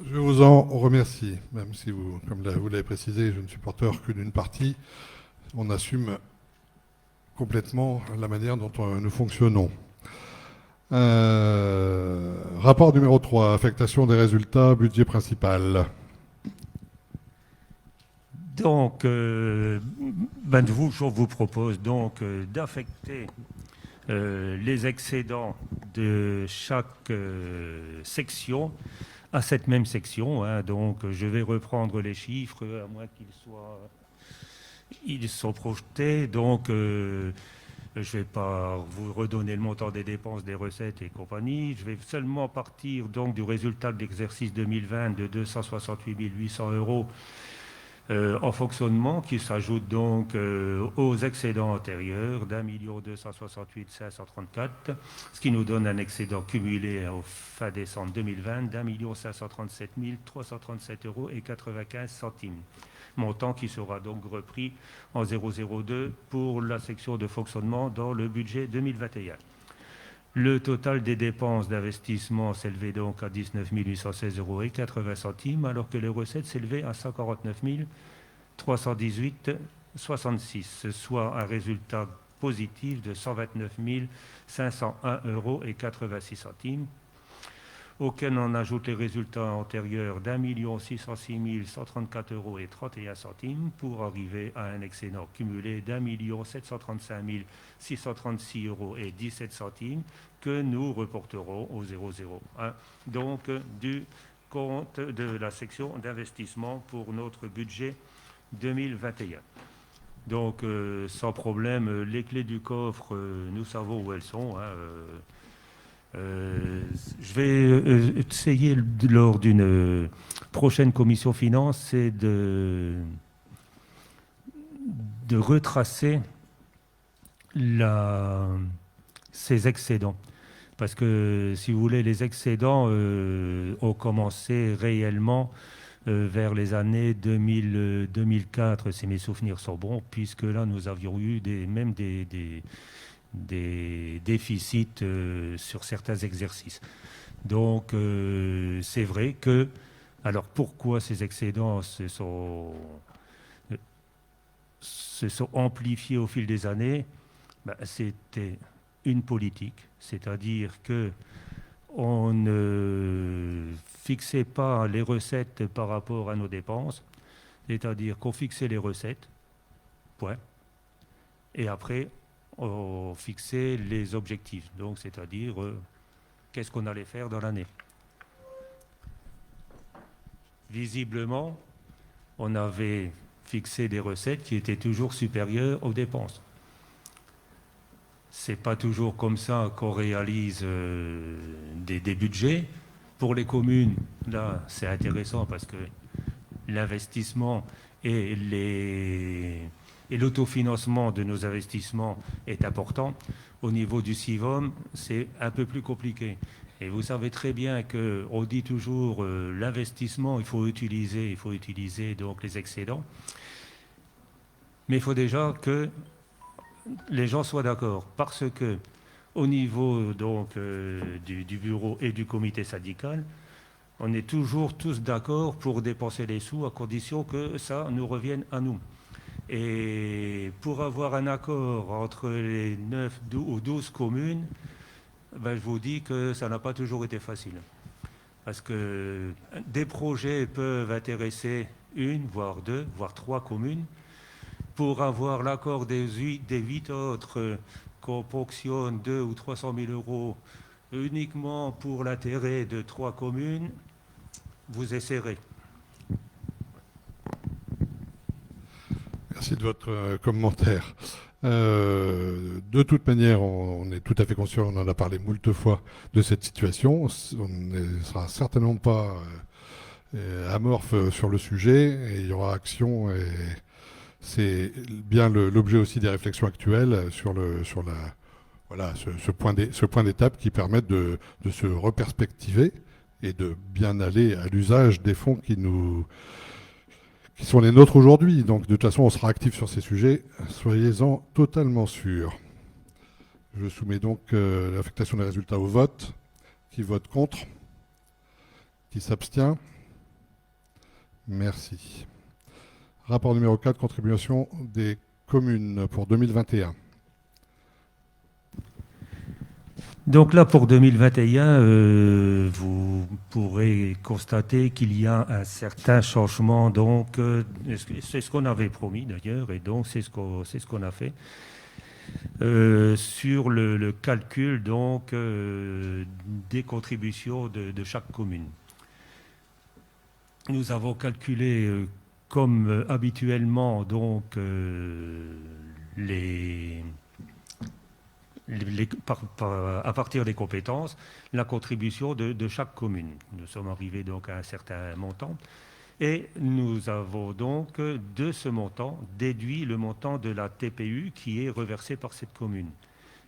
A: Je vous en remercie, même si vous, comme vous l'avez précisé, je ne suis porteur que d'une partie. On assume complètement la manière dont nous fonctionnons. Rapport numéro 3, affectation des résultats, budget principal.
G: Donc, je vous propose donc d'affecter les excédents de chaque section à cette même section. Hein. Donc, je vais reprendre les chiffres, à moins ils sont projetés. Donc, je ne vais pas vous redonner le montant des dépenses, des recettes et compagnie. Je vais seulement partir donc du résultat de l'exercice 2020 de 268 800 € en fonctionnement, qui s'ajoute donc aux excédents antérieurs d'1 268 534, ce qui nous donne un excédent cumulé au fin décembre 2020 d'1 537 337 € et 95 centimes. Montant qui sera donc repris en 002 pour la section de fonctionnement dans le budget 2021. Le total des dépenses d'investissement s'élevait donc à 19 816,80 euros, alors que les recettes s'élevaient à 149 318,66, soit un résultat positif de 129 501,86 euros, auquel on ajoute les résultats antérieurs d'1 606 134,31 euros pour arriver à un excédent cumulé d'1 735 636,17 euros que nous reporterons au 001, donc du compte de la section d'investissement pour notre budget 2021. Donc, sans problème, les clés du coffre, nous savons où elles sont. Je vais essayer, lors d'une prochaine commission finance, c'est de retracer ces excédents. Parce que, si vous voulez, les excédents ont commencé réellement vers les années 2004, si mes souvenirs sont bons, puisque là, nous avions eu même des déficits sur certains exercices. Donc, c'est vrai que... Alors, pourquoi ces excédents se sont amplifiés au fil des années? C'était une politique, c'est-à-dire que on ne fixait pas les recettes par rapport à nos dépenses, c'est-à-dire qu'on fixait les recettes, point, et après, on fixait les objectifs, donc c'est-à-dire qu'est-ce qu'on allait faire dans l'année. Visiblement, on avait fixé des recettes qui étaient toujours supérieures aux dépenses. C'est pas toujours comme ça qu'on réalise des budgets. Pour les communes, là, c'est intéressant parce que l'investissement et l'autofinancement de nos investissements est important. Au niveau du CIVOM, c'est un peu plus compliqué. Et vous savez très bien qu'on dit toujours l'investissement, il faut utiliser donc les excédents. Mais il faut déjà que les gens soient d'accord, parce que au niveau donc du bureau et du comité syndical, on est toujours tous d'accord pour dépenser les sous à condition que ça nous revienne à nous. Et pour avoir un accord entre les 9 ou 12 communes, je vous dis que ça n'a pas toujours été facile. Parce que des projets peuvent intéresser une, voire deux, voire trois communes. Pour avoir l'accord des 8 autres qu'on ponctionne 200 ou 300 000 euros uniquement pour l'intérêt de 3 communes, vous essaierez.
A: Merci de votre commentaire. De toute manière, on est tout à fait conscient, on en a parlé moult fois de cette situation. On ne sera certainement pas amorphe sur le sujet et il y aura action. Et c'est bien l'objet aussi des réflexions actuelles sur ce point d'étape qui permettent de se reperspectiver et de bien aller à l'usage des fonds qui sont les nôtres aujourd'hui. Donc de toute façon, on sera actif sur ces sujets, soyez-en totalement sûrs. Je soumets donc l'affectation des résultats au vote. Qui vote contre? Qui s'abstient? Merci. Rapport numéro 4, contribution des communes pour 2021.
G: Donc là, pour 2021, vous pourrez constater qu'il y a un certain changement. Donc, c'est ce qu'on avait promis d'ailleurs, et donc c'est ce qu'on a fait. Sur le calcul donc, des contributions de chaque commune. Nous avons calculé comme habituellement donc à partir des compétences, la contribution de chaque commune. Nous sommes arrivés donc à un certain montant et nous avons donc de ce montant déduit le montant de la TPU qui est reversée par cette commune.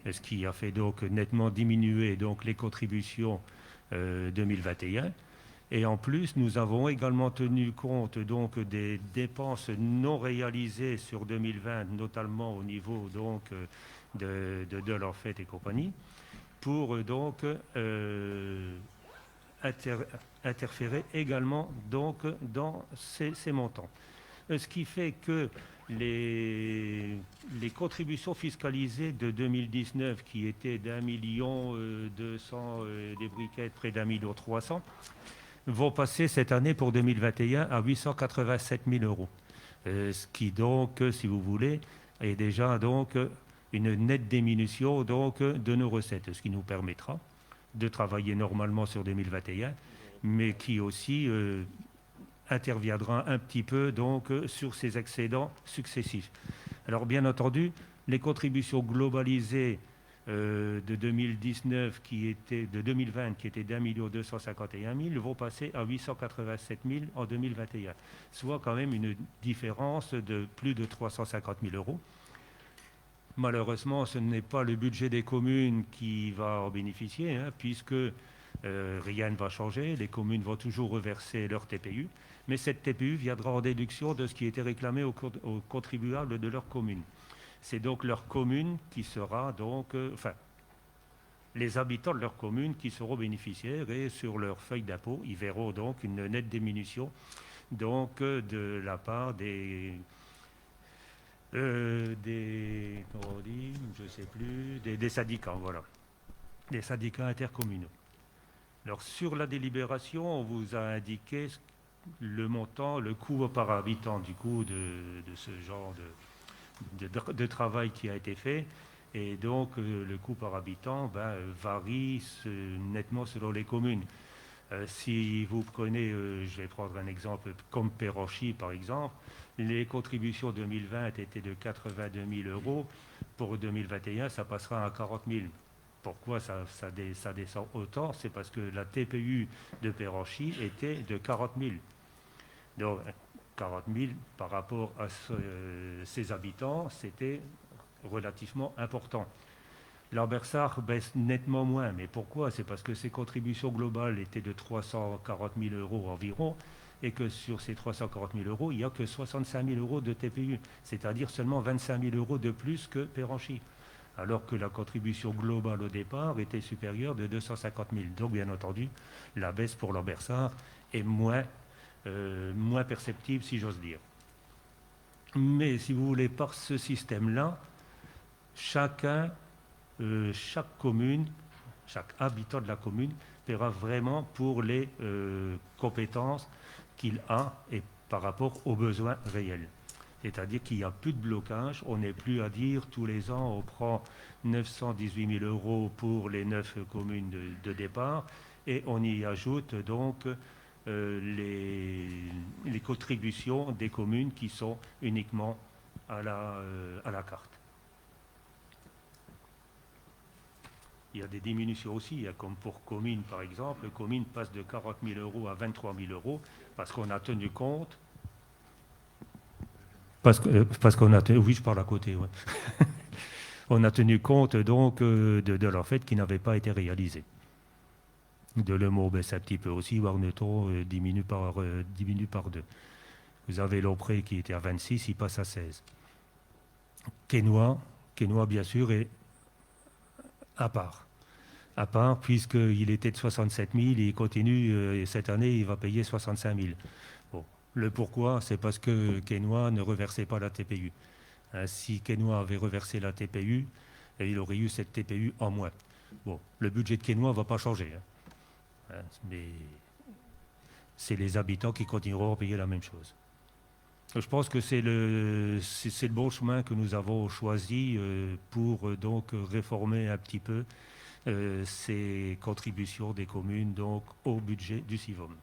G: Et ce qui a fait donc nettement diminuer donc les contributions 2021. Et en plus, nous avons également tenu compte donc des dépenses non réalisées sur 2020, notamment au niveau donc de leur fête et compagnie, pour donc interférer également donc dans ces montants. Ce qui fait que les contributions fiscalisées de 2019, qui étaient d'1 200 000 des briquettes, près d'1 300 000, vont passer cette année pour 2021 à 887 000 euros. Ce qui donc, si vous voulez, est déjà donc une nette diminution donc de nos recettes, ce qui nous permettra de travailler normalement sur 2021, mais qui aussi interviendra un petit peu donc sur ces excédents successifs. Alors bien entendu, les contributions globalisées de 2019 de 2020 qui étaient d'1 251 000 vont passer à 887 000 en 2021, soit quand même une différence de plus de 350 000 euros. Malheureusement, ce n'est pas le budget des communes qui va en bénéficier, puisque rien ne va changer. Les communes vont toujours reverser leur TPU, mais cette TPU viendra en déduction de ce qui était réclamé aux contribuables de leur commune. C'est donc leur commune qui sera donc, les habitants de leur commune qui seront bénéficiaires, et sur leur feuille d'impôt, ils verront donc une nette diminution donc de la part des syndicats, voilà, des syndicats intercommunaux. Alors sur la délibération, on vous a indiqué le montant, le coût par habitant du coup de ce genre de travail qui a été fait, et donc le coût par habitant varie nettement selon les communes. Si vous prenez, je vais prendre un exemple comme Péranchy par exemple, les contributions 2020 étaient de 82 000 euros. Pour 2021, ça passera à 40 000. Pourquoi ça descend autant? C'est parce que la TPU de Péranchy était de 40 000. Donc 40 000 par rapport à ses habitants, c'était relativement important. L'Ambersart baisse nettement moins, mais pourquoi? C'est parce que ses contributions globales étaient de 340 000 euros environ, et que sur ces 340 000 euros, il n'y a que 65 000 euros de TPU, c'est-à-dire seulement 25 000 euros de plus que Péranchy, alors que la contribution globale au départ était supérieure de 250 000. Donc bien entendu, la baisse pour l'Ambersart est moins perceptible, si j'ose dire. Mais si vous voulez, par ce système-là, chaque commune, chaque habitant de la commune paiera vraiment pour les compétences qu'il a et par rapport aux besoins réels. C'est-à-dire qu'il n'y a plus de blocage, on n'est plus à dire tous les ans on prend 918 000 euros pour les 9 communes de départ et on y ajoute donc les contributions des communes qui sont uniquement à la carte. Il y a des diminutions aussi, comme pour commune par exemple, commune passe de 40 000 euros à 23 000 euros parce qu'on a tenu compte. Parce qu'on a tenu, oui, je parle à côté. Ouais. On a tenu compte donc de leur fait qui n'avait pas été réalisé. De Le Mans baisse un petit peu aussi, Warneton diminue par 2. Vous avez Lompré qui était à 26, il passe à 16. Quesnoy bien sûr est à part puisqu'il était de 67 000, il continue, et cette année il va payer 65 000. Bon. Le pourquoi, c'est parce que Quesnoy ne reversait pas la TPU. Si Quesnoy avait reversé la TPU, il aurait eu cette TPU en moins. Bon, le budget de Quesnoy ne va pas changer. Mais c'est les habitants qui continueront à payer la même chose. Je pense que c'est le bon chemin que nous avons choisi pour donc réformer un petit peu ces contributions des communes donc au budget du CIVOM.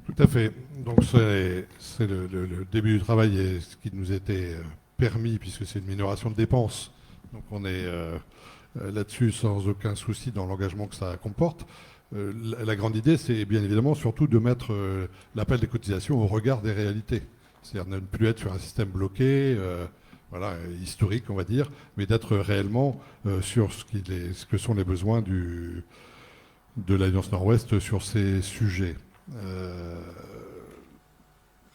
A: Tout à fait. Donc c'est le début du travail et ce qui nous était permis puisque c'est une minoration de dépenses. Donc on est là-dessus sans aucun souci dans l'engagement que ça comporte. La grande idée, c'est bien évidemment surtout de mettre l'appel des cotisations au regard des réalités. C'est-à-dire ne plus être sur un système bloqué, historique, on va dire, mais d'être réellement sur ce que sont les besoins de l'Alliance Nord-Ouest sur ces sujets.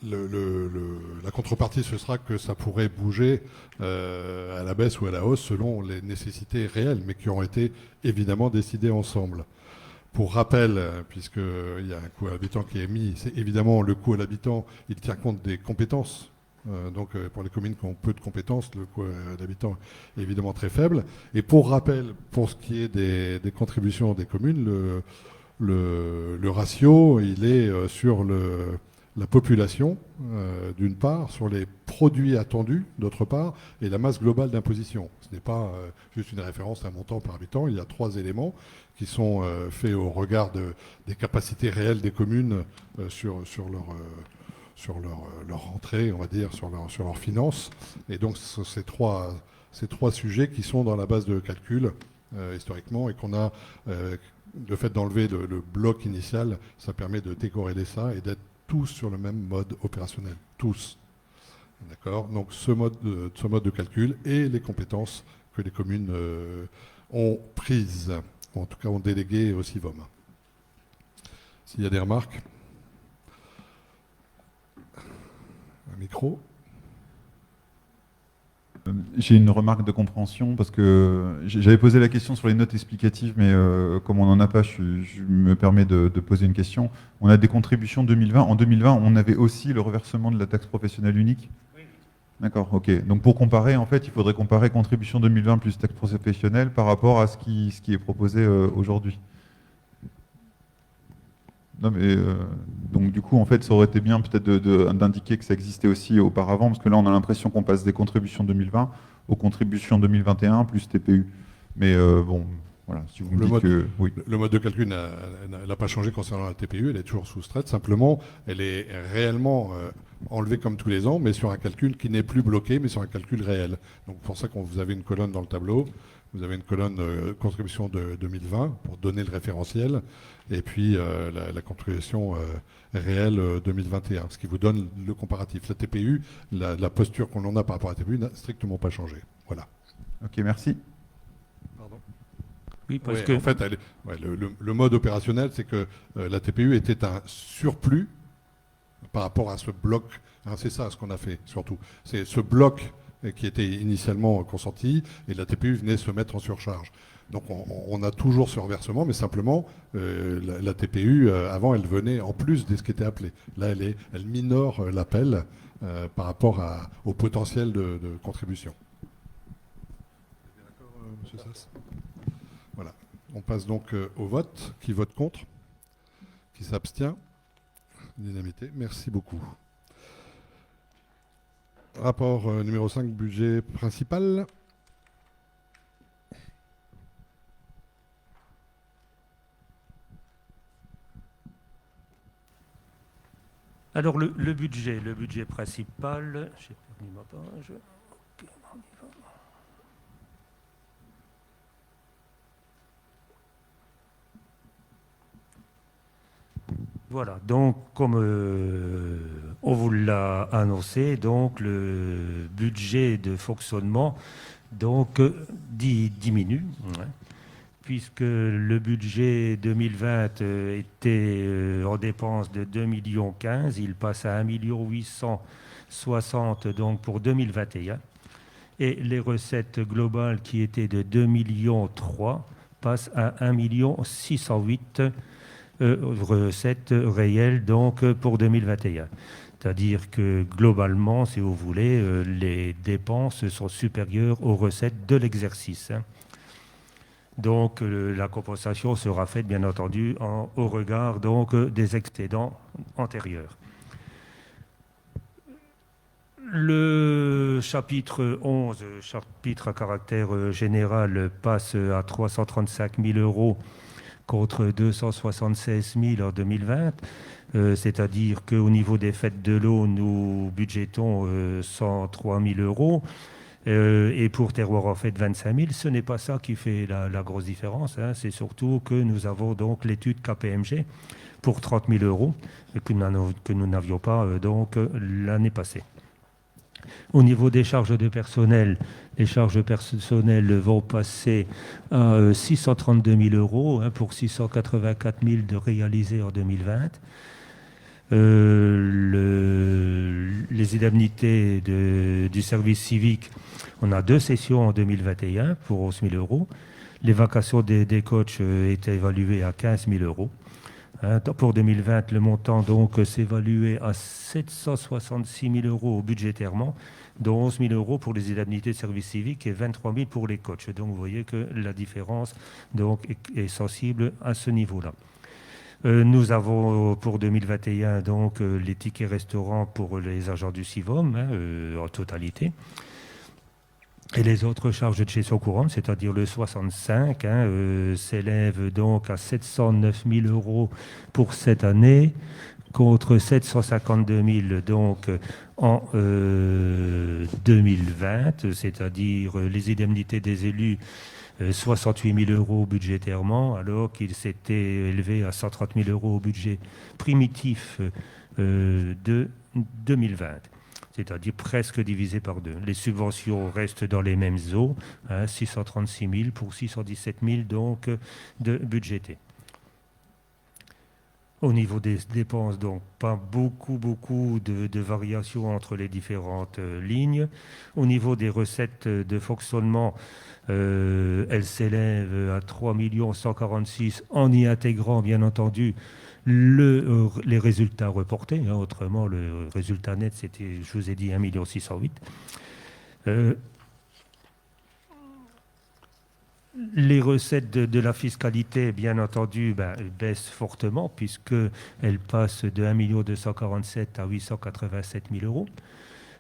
A: la contrepartie, ce sera que ça pourrait bouger à la baisse ou à la hausse selon les nécessités réelles, mais qui ont été évidemment décidées ensemble. Pour rappel, puisqu'il y a un coût à l'habitant qui est mis, c'est évidemment le coût à l'habitant, il tient compte des compétences. Donc pour les communes qui ont peu de compétences, le coût à l'habitant est évidemment très faible. Et pour rappel, pour ce qui est des contributions des communes, le ratio, il est sur la population, d'une part, sur les produits attendus, d'autre part, et la masse globale d'imposition. Ce n'est pas juste une référence à un montant par habitant. Il y a 3 éléments qui sont faits au regard des capacités réelles des communes sur leur rentrée, on va dire, sur leurs finances. Et donc, ces trois sujets qui sont dans la base de calcul historiquement et qu'on a... le fait d'enlever le bloc initial, ça permet de décorréler ça et d'être tous sur le même mode opérationnel. Tous. D'accord ? Donc ce mode de calcul et les compétences que les communes ont prises, ou en tout cas ont déléguées au CIVOM. S'il y a des remarques ? Un micro ?
D: J'ai une remarque de compréhension parce que j'avais posé la question sur les notes explicatives, mais comme on n'en a pas, je me permets de poser une question. On a des contributions 2020. En 2020, on avait aussi le reversement de la taxe professionnelle unique. Oui. D'accord, ok. Donc pour comparer, en fait, il faudrait comparer contribution 2020 plus taxe professionnelle par rapport à ce qui est proposé aujourd'hui. Non, mais donc du coup, en fait, ça aurait été bien peut-être d'indiquer que ça existait aussi auparavant, parce que là, on a l'impression qu'on passe des contributions 2020 aux contributions 2021 plus TPU. Mais bon, voilà, si vous me dites que... Oui.
A: Le mode de calcul n'a pas changé concernant la TPU, elle est toujours soustraite. Simplement, elle est réellement enlevée comme tous les ans, mais sur un calcul qui n'est plus bloqué, mais sur un calcul réel. Donc pour ça, quand vous avez une colonne dans le tableau, vous avez une colonne contribution de 2020 pour donner le référentiel, et puis la contribution réelle 2021, ce qui vous donne le comparatif. La TPU, la posture qu'on en a par rapport à la TPU n'a strictement pas changé. Voilà.
D: Ok, merci.
A: Pardon.
G: Oui, parce que...
A: En fait, le mode opérationnel, c'est que la TPU était un surplus par rapport à ce bloc. Hein, c'est ça ce qu'on a fait, surtout. C'est ce bloc qui était initialement consenti, et la TPU venait se mettre en surcharge. Donc on a toujours ce reversement, mais simplement, la TPU, avant, elle venait en plus de ce qui était appelé. Là, elle minore l'appel par rapport au potentiel de contribution. D'accord, M. Sass ? Voilà. On passe donc au vote. Qui vote contre ? Qui s'abstient ? Unanimité. Merci beaucoup. Rapport numéro 5, budget principal.
G: Alors le budget principal, j'ai perdu ma page. Ok, on y va. Voilà, donc comme on vous l'a annoncé, donc le budget de fonctionnement donc diminue, hein, puisque le budget 2020 était en dépenses de 2,15 millions, il passe à 1,860 million donc pour 2021, et les recettes globales qui étaient de 2,3 millions passent à 1,608 million. Recettes réelles donc pour 2021. C'est-à-dire que globalement, si vous voulez, les dépenses sont supérieures aux recettes de l'exercice. Donc la compensation sera faite bien entendu au regard donc des excédents antérieurs. Le chapitre 11, chapitre à caractère général, passe à 335 000 € contre 276 000 en 2020, c'est-à-dire qu'au niveau des fêtes de l'eau, nous budgétons 103 000 €, et pour Terroir en fête 25 000. Ce n'est pas ça qui fait la grosse différence, hein. C'est surtout que nous avons donc l'étude KPMG pour 30 000 € que nous n'avions pas donc l'année passée. Au niveau des charges de personnel, les charges personnelles vont passer à 632 000 € pour 684 000 de réalisés en 2020. Les indemnités du service civique, on a 2 sessions en 2021 pour 11 000 euros. Les vacations des coachs étaient évaluées à 15 000 euros. Pour 2020, le montant donc s'est évalué à 766 000 euros budgétairement, dont 11 000 euros pour les indemnités de service civique et 23 000 pour les coachs. Donc vous voyez que la différence donc, est sensible à ce niveau-là. Nous avons pour 2021 donc les tickets restaurants pour les agents du CIVOM en totalité. Et les autres charges de gestion courante, c'est-à-dire le 65, s'élèvent donc à 709 000 euros pour cette année, contre 752 000 donc en 2020, c'est-à-dire les indemnités des élus, 68 000 euros budgétairement, alors qu'il s'était élevé à 130 000 euros au budget primitif de 2020. C'est-à-dire presque divisé par 2. Les subventions restent dans les mêmes eaux, 636 000 pour 617 000 donc de budgétés. Au niveau des dépenses, donc pas beaucoup de variations entre les différentes lignes. Au niveau des recettes de fonctionnement, elles s'élèvent à 3 146 000 en y intégrant bien entendu les résultats reportés. Autrement, le résultat net, c'était, je vous ai dit, 1 608 000. Les recettes de la fiscalité, bien entendu, baissent fortement puisqu'elles passent de 1 247 000 à 887 000 euros.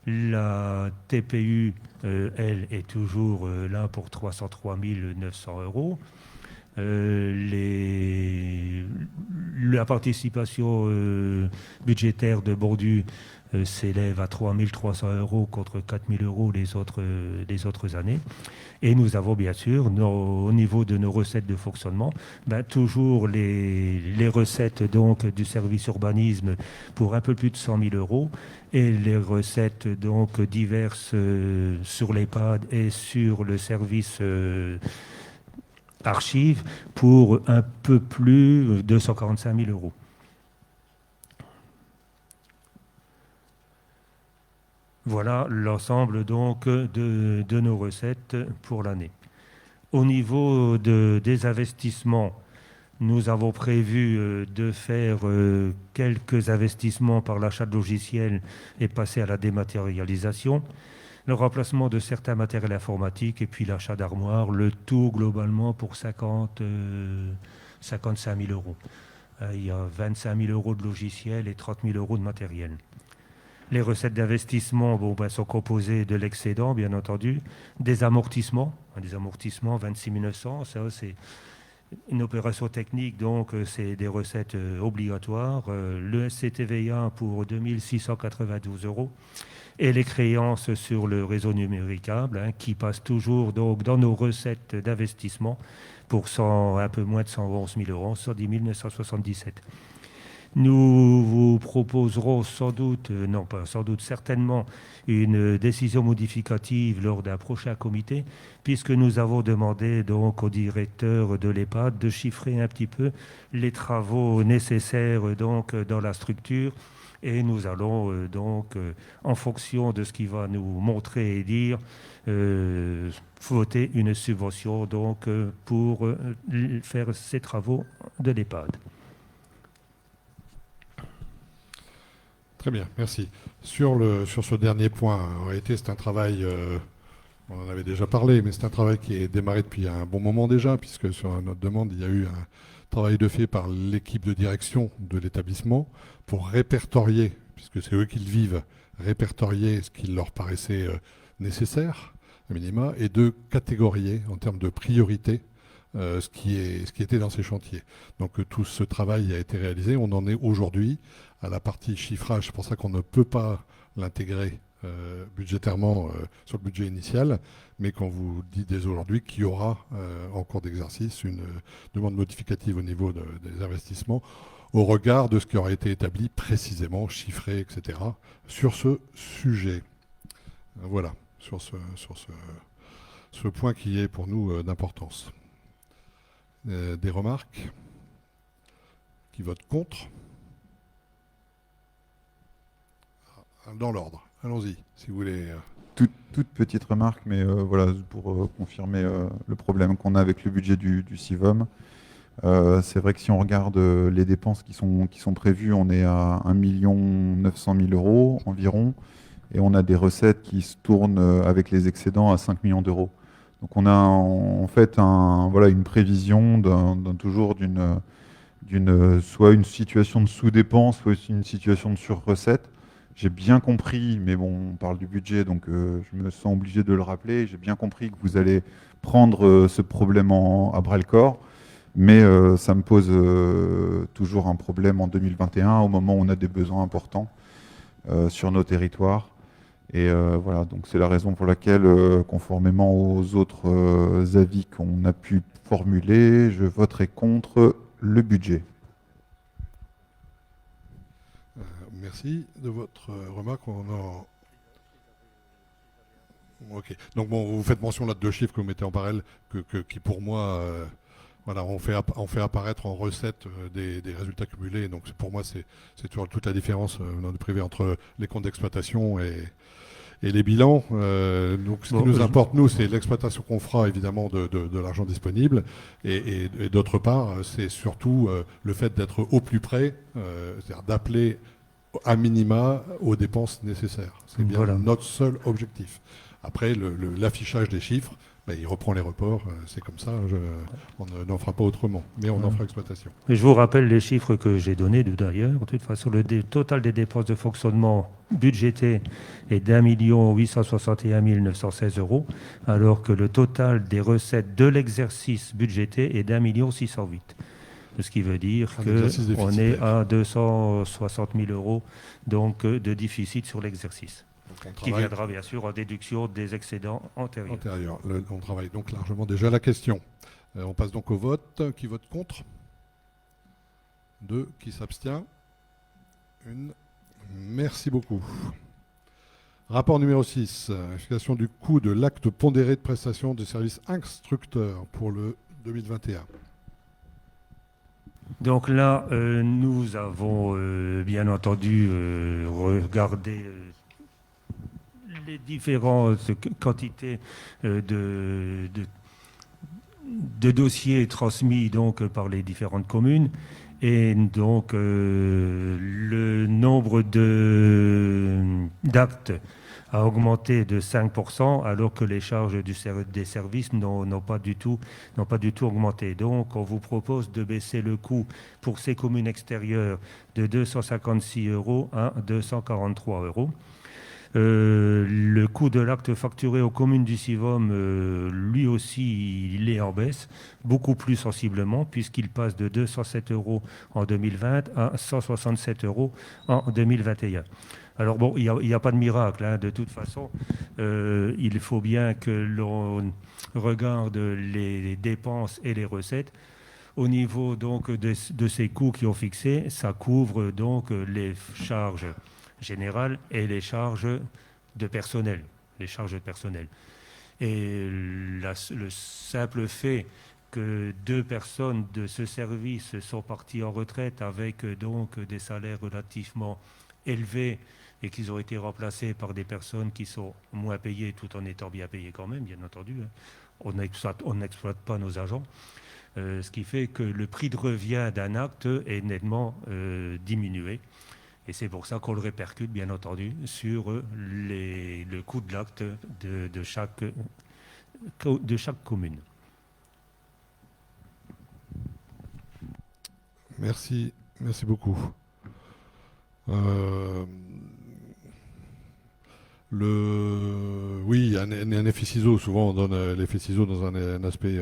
G: La TPU, elle, est toujours là pour 303 900 euros. La participation budgétaire de Bordu s'élève à 3 300 euros contre 4 000 euros les autres années. Et nous avons bien sûr, au niveau de nos recettes de fonctionnement, toujours les recettes donc, du service urbanisme pour un peu plus de 100 000 euros et les recettes donc, diverses sur l'EHPAD et sur le service archives pour un peu plus de 245 000 euros. Voilà l'ensemble donc de nos recettes pour l'année. Au niveau des investissements, nous avons prévu de faire quelques investissements par l'achat de logiciels et passer à la dématérialisation, le remplacement de certains matériels informatiques et puis l'achat d'armoires, le tout globalement pour 55 000 euros. Il y a 25 000 euros de logiciels et 30 000 euros de matériel. Les recettes d'investissement sont composées de l'excédent, bien entendu, des amortissements 26 900, ça c'est une opération technique, donc c'est des recettes obligatoires, le SCTVA pour 2 692 euros, et les créances sur le réseau numéricable, qui passent toujours donc, dans nos recettes d'investissement pour un peu moins de 111 000 euros, 110 977. Nous vous proposerons certainement une décision modificative lors d'un prochain comité, puisque nous avons demandé donc au directeur de l'EHPAD de chiffrer un petit peu les travaux nécessaires donc, dans la structure. Et nous allons en fonction de ce qu'il va nous montrer et dire, voter une subvention donc, pour faire ces travaux de l'EHPAD.
A: Très bien, merci. Sur ce dernier point, en réalité, c'est un travail, on en avait déjà parlé, mais c'est un travail qui est démarré depuis un bon moment déjà, puisque sur notre demande, il y a eu un travail de fait par l'équipe de direction de l'établissement pour répertorier, puisque c'est eux qui le vivent, répertorier ce qui leur paraissait nécessaire, à minima, et de catégorier en termes de priorité ce qui était dans ces chantiers. Donc tout ce travail a été réalisé. On en est aujourd'hui à la partie chiffrage. C'est pour ça qu'on ne peut pas l'intégrer budgétairement sur le budget initial, mais qu'on vous dit dès aujourd'hui qu'il y aura en cours d'exercice une demande modificative au niveau des investissements au regard de ce qui aurait été établi précisément, chiffré, etc., sur ce sujet. Voilà, sur ce point qui est pour nous d'importance. Des remarques? Qui votent contre? dans l'ordre. Allons-y, si vous voulez.
D: Toute petite remarque, mais voilà, pour confirmer le problème qu'on a avec le budget du CIVOM. C'est vrai que si on regarde les dépenses qui sont prévues, on est à 1 900 000 € environ, et on a des recettes qui se tournent avec les excédents à 5 millions d'euros. Donc on a en fait une prévision toujours soit une situation de sous-dépense, soit aussi une situation de sur-recette. J'ai bien compris, mais bon, on parle du budget, donc je me sens obligé de le rappeler. J'ai bien compris que vous allez prendre ce problème à bras-le-corps, mais ça me pose toujours un problème en 2021, au moment où on a des besoins importants sur nos territoires. Et voilà, donc c'est la raison pour laquelle, conformément aux autres avis qu'on a pu formuler, je voterai contre le budget.
A: Merci de votre remarque. Ok. Donc bon, vous faites mention là de 2 chiffres que vous mettez en parallèle, qui pour moi, voilà, on fait apparaître en recette des résultats cumulés. Donc pour moi, c'est toujours toute la différence dans le privé entre les comptes d'exploitation et les bilans. Donc ce qui nous importe, nous, c'est l'exploitation qu'on fera évidemment de l'argent disponible, et d'autre part, c'est surtout le fait d'être au plus près, c'est-à-dire d'appeler à minima aux dépenses nécessaires. C'est bien notre seul objectif. Après, l'affichage des chiffres, il reprend les reports, c'est comme ça, on n'en fera pas autrement, mais on en fera exploitation.
G: Et je vous rappelle les chiffres que j'ai donnés d'ailleurs. De toute façon, le total des dépenses de fonctionnement budgétées est d'1 861 916 €, alors que le total des recettes de l'exercice budgété est d'1 608 000. Ce qui veut dire qu'on est à 260 000 € donc, de déficit sur l'exercice, qui viendra bien sûr en déduction des excédents antérieurs.
A: On travaille donc largement déjà la question. On passe donc au vote. Qui vote contre? 2. Qui s'abstient? 1. Merci beaucoup. Rapport numéro 6. Explication du coût de l'acte pondéré de prestation de services instructeurs pour le 2021.
G: Donc là, nous avons bien entendu regardé les différentes quantités de dossiers transmis donc, par les différentes communes. Et donc, le nombre d'actes a augmenté de 5%, alors que les charges des services n'ont pas du tout augmenté. Donc, on vous propose de baisser le coût pour ces communes extérieures de 256 € à 243 €. Le coût de l'acte facturé aux communes du CIVOM, lui aussi, il est en baisse, beaucoup plus sensiblement, puisqu'il passe de 207 € en 2020 à 167 € en 2021. Alors bon, il n'y a pas de miracle, hein. De toute façon, il faut bien que l'on regarde les dépenses et les recettes. Au niveau donc de ces coûts qui ont fixés, ça couvre donc les charges générales et les charges de personnel. Et le simple fait que 2 personnes de ce service sont parties en retraite avec donc des salaires relativement élevés et qu'ils ont été remplacés par des personnes qui sont moins payées tout en étant bien payées quand même, bien entendu. On n'exploite pas nos agents. Ce qui fait que le prix de revient d'un acte est nettement diminué. Et c'est pour ça qu'on le répercute, bien entendu, sur le coût de l'acte de chaque commune.
A: Merci beaucoup. Oui, un effet ciseau, souvent on donne l'effet ciseau dans un aspect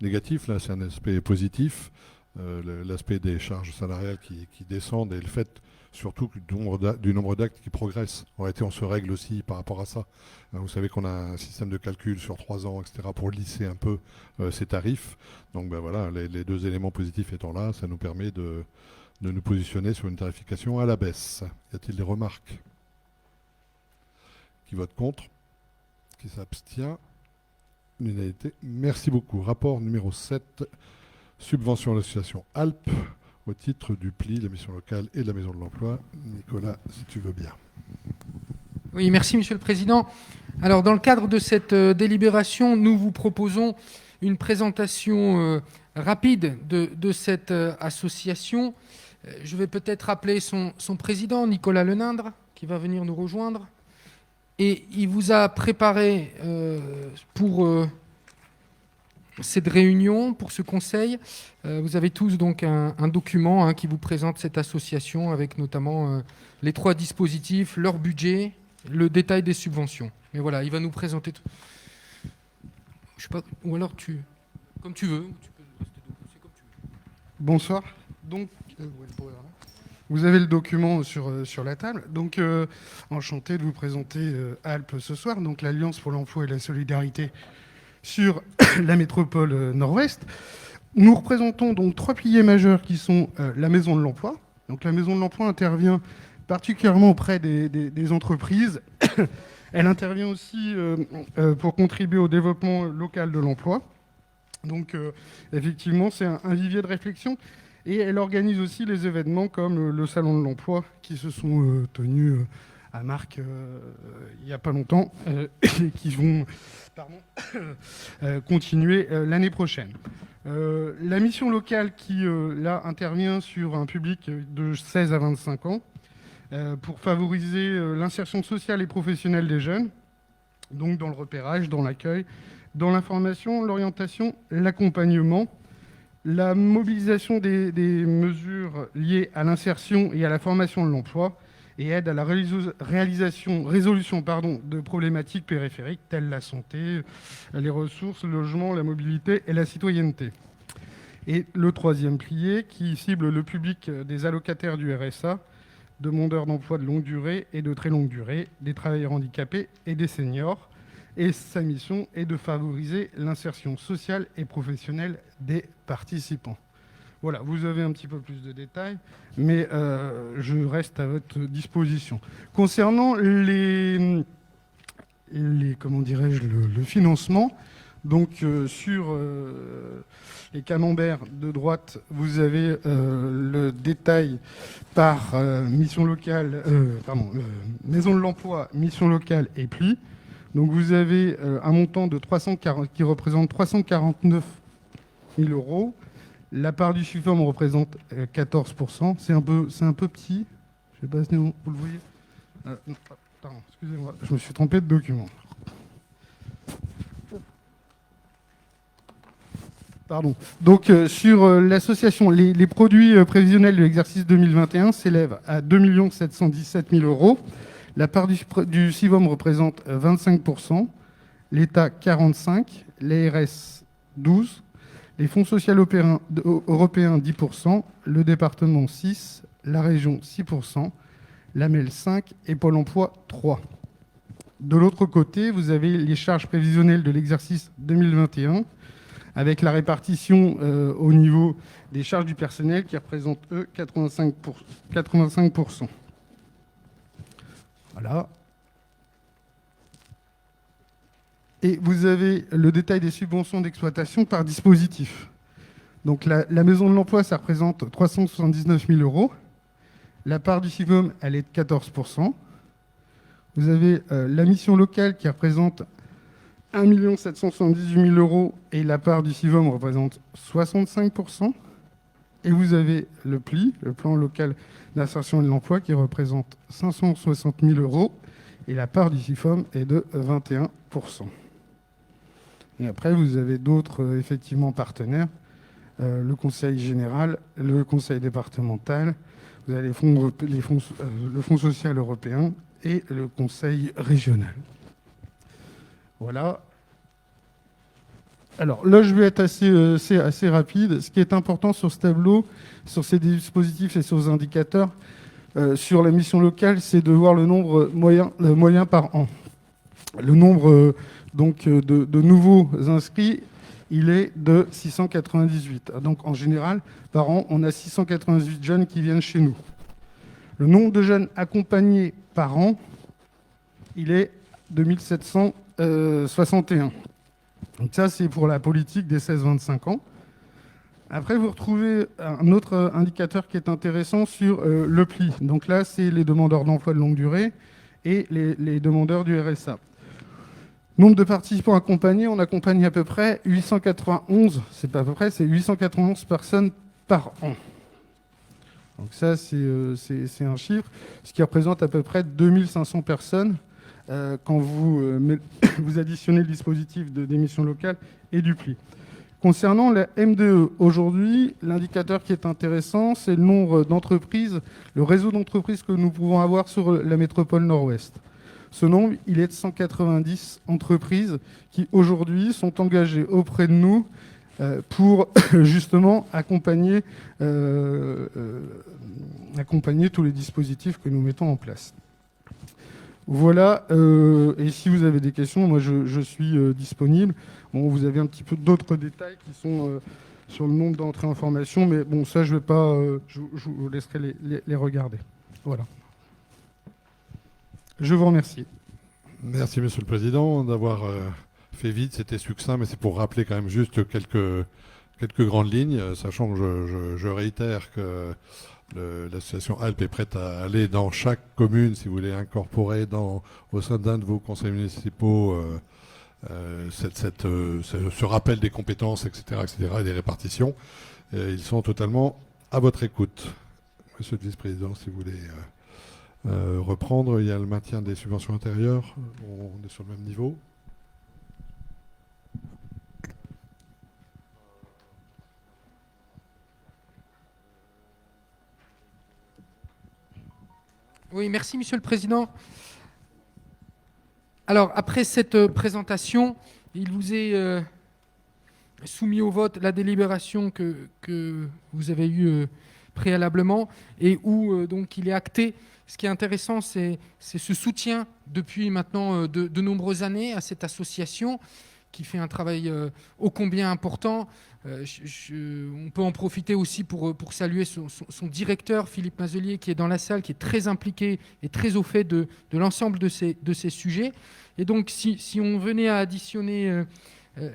A: négatif, là c'est un aspect positif, l'aspect des charges salariales qui descendent, et le fait surtout du nombre d'actes qui progressent. En réalité, on se règle aussi par rapport à ça. Vous savez qu'on a un système de calcul sur 3 ans, etc., pour lisser un peu ces tarifs. Donc voilà, les 2 éléments positifs étant là, ça nous permet de nous positionner sur une tarification à la baisse. Y a-t-il des remarques? Qui vote contre? Qui s'abstient? L'unanimité. Merci beaucoup. Rapport numéro 7, subvention à l'association Alpes, au titre du PLI, la mission locale et de la Maison de l'Emploi. Nicolas, si tu veux bien.
F: Oui, merci Monsieur le Président. Alors, dans le cadre de cette délibération, nous vous proposons une présentation rapide de cette association. Je vais peut-être appeler son président, Nicolas Lenindre, qui va venir nous rejoindre. Et il vous a préparé pour cette réunion, pour ce conseil, vous avez tous donc un document qui vous présente cette association avec notamment les 3 dispositifs, leur budget, le détail des subventions. Mais voilà, il va nous présenter tout. Je sais pas, ou alors comme tu veux, tu peux rester debout, c'est comme tu veux.
H: Bonsoir. Donc, vous avez le document sur la table. Donc, enchanté de vous présenter Alpes ce soir, donc l'Alliance pour l'emploi et la solidarité sur la métropole nord-ouest. Nous représentons donc 3 piliers majeurs qui sont la Maison de l'Emploi. Donc, la Maison de l'Emploi intervient particulièrement auprès des entreprises. Elle intervient aussi pour contribuer au développement local de l'emploi. Donc, effectivement, c'est un vivier de réflexion. Et elle organise aussi les événements comme le Salon de l'Emploi qui se sont tenus à Marc il n'y a pas longtemps et qui vont continuer l'année prochaine. La mission locale qui, là, intervient sur un public de 16 à 25 ans pour favoriser l'insertion sociale et professionnelle des jeunes, donc dans le repérage, dans l'accueil, dans l'information, l'orientation, l'accompagnement, la mobilisation des mesures liées à l'insertion et à la formation de l'emploi et aide à la résolution de problématiques périphériques telles la santé, les ressources, le logement, la mobilité et la citoyenneté. Et le 3e pilier qui cible le public des allocataires du RSA, demandeurs d'emploi de longue durée et de très longue durée, des travailleurs handicapés et des seniors. Et sa mission est de favoriser l'insertion sociale et professionnelle des participants. Voilà, vous avez un petit peu plus de détails, mais je reste à votre disposition. Concernant le financement, donc sur les camemberts de droite, vous avez le détail par mission locale, Maison de l'Emploi, mission locale et pli. Donc vous avez un montant de qui représente 349 000 euros. La part du SUFOM représente 14%. C'est un peu petit. Je ne sais pas si vous le voyez. Non, pardon, excusez-moi, je me suis trompé de document. Pardon. Donc sur l'association, les produits prévisionnels de l'exercice 2021 s'élèvent à 2 717 000 euros. La part du SIVOM représente 25%, l'État 45%, l'ARS 12%, les fonds sociaux européens 10%, le département 6%, la région 6%, l'AMEL 5% et Pôle emploi 3%. De l'autre côté, vous avez les charges prévisionnelles de l'exercice 2021 avec la répartition au niveau des charges du personnel qui représentent, eux, 85%. Voilà. Et vous avez le détail des subventions d'exploitation par dispositif. Donc la Maison de l'Emploi, ça représente 379 000 euros. La part du SIVOM, elle est de 14%. Vous avez la mission locale qui représente 1 778 000 euros et la part du SIVOM représente 65%. Et vous avez le PLI, le plan local d'insertion et de l'emploi, qui représente 560 000 euros et la part du SIFOM est de 21%. Et après, vous avez d'autres effectivement partenaires, le conseil général, le conseil départemental, vous avez le fonds social européen et le conseil régional. Voilà. Alors là, je vais être assez rapide. Ce qui est important sur ce tableau, sur ces dispositifs et sur ces indicateurs, sur la mission locale, c'est de voir le nombre moyen par an. Le nombre de nouveaux inscrits, il est de 698. Donc en général, par an, on a 698 jeunes qui viennent chez nous. Le nombre de jeunes accompagnés par an, il est de 1761. Donc ça, c'est pour la politique des 16-25 ans. Après, vous retrouvez un autre indicateur qui est intéressant sur le pli. Donc là, c'est les demandeurs d'emploi de longue durée et les demandeurs du RSA. Nombre de participants accompagnés, on accompagne à peu près 891, c'est pas à peu près, c'est 891 personnes par an. Donc ça, c'est un chiffre, ce qui représente à peu près 2500 personnes quand vous additionnez le dispositif de démission locale et du pli. Concernant la MDE, aujourd'hui, l'indicateur qui est intéressant, c'est le nombre d'entreprises, le réseau d'entreprises que nous pouvons avoir sur la métropole nord-ouest. Ce nombre, il est de 190 entreprises qui, aujourd'hui, sont engagées auprès de nous pour, justement, accompagner tous les dispositifs que nous mettons en place. Voilà, et si vous avez des questions, moi, je suis disponible. Bon, vous avez un petit peu d'autres détails qui sont sur le nombre d'entrées en formation, mais bon, ça, je vais pas, je vous laisserai les regarder. Voilà. Je vous remercie.
A: Merci, Monsieur le Président, d'avoir fait vite. C'était succinct, mais c'est pour rappeler quand même juste quelques grandes lignes, sachant que je réitère que l'association ALPE est prête à aller dans chaque commune, si vous voulez, incorporer au sein d'un de vos conseils municipaux ce rappel des compétences, etc., et des répartitions. Ils sont totalement à votre écoute. Monsieur le Vice-président, si vous voulez reprendre, il y a le maintien des subventions intérieures. On est sur le même niveau.
F: Oui, merci, Monsieur le Président. Alors, après cette présentation, il vous est soumis au vote la délibération que vous avez eue préalablement et où donc il est acté. Ce qui est intéressant, c'est ce soutien depuis maintenant de nombreuses années à cette association qui fait un travail ô combien important. On peut en profiter aussi pour saluer son directeur, Philippe Mazelier, qui est dans la salle, qui est très impliqué et très au fait de l'ensemble de ces sujets. Et donc, si on venait à additionner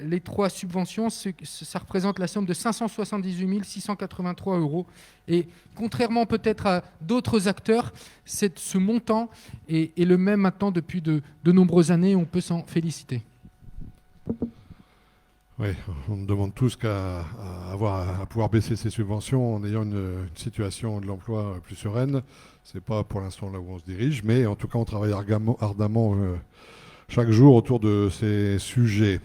F: les 3 subventions, ça représente la somme de 578 683 €. Et contrairement peut-être à d'autres acteurs, ce montant est le même maintenant depuis de nombreuses années. On peut s'en féliciter.
A: Oui, on ne demande tous qu'à pouvoir baisser ces subventions en ayant une situation de l'emploi plus sereine. Ce n'est pas pour l'instant là où on se dirige, mais en tout cas, on travaille ardemment chaque jour autour de ces sujets.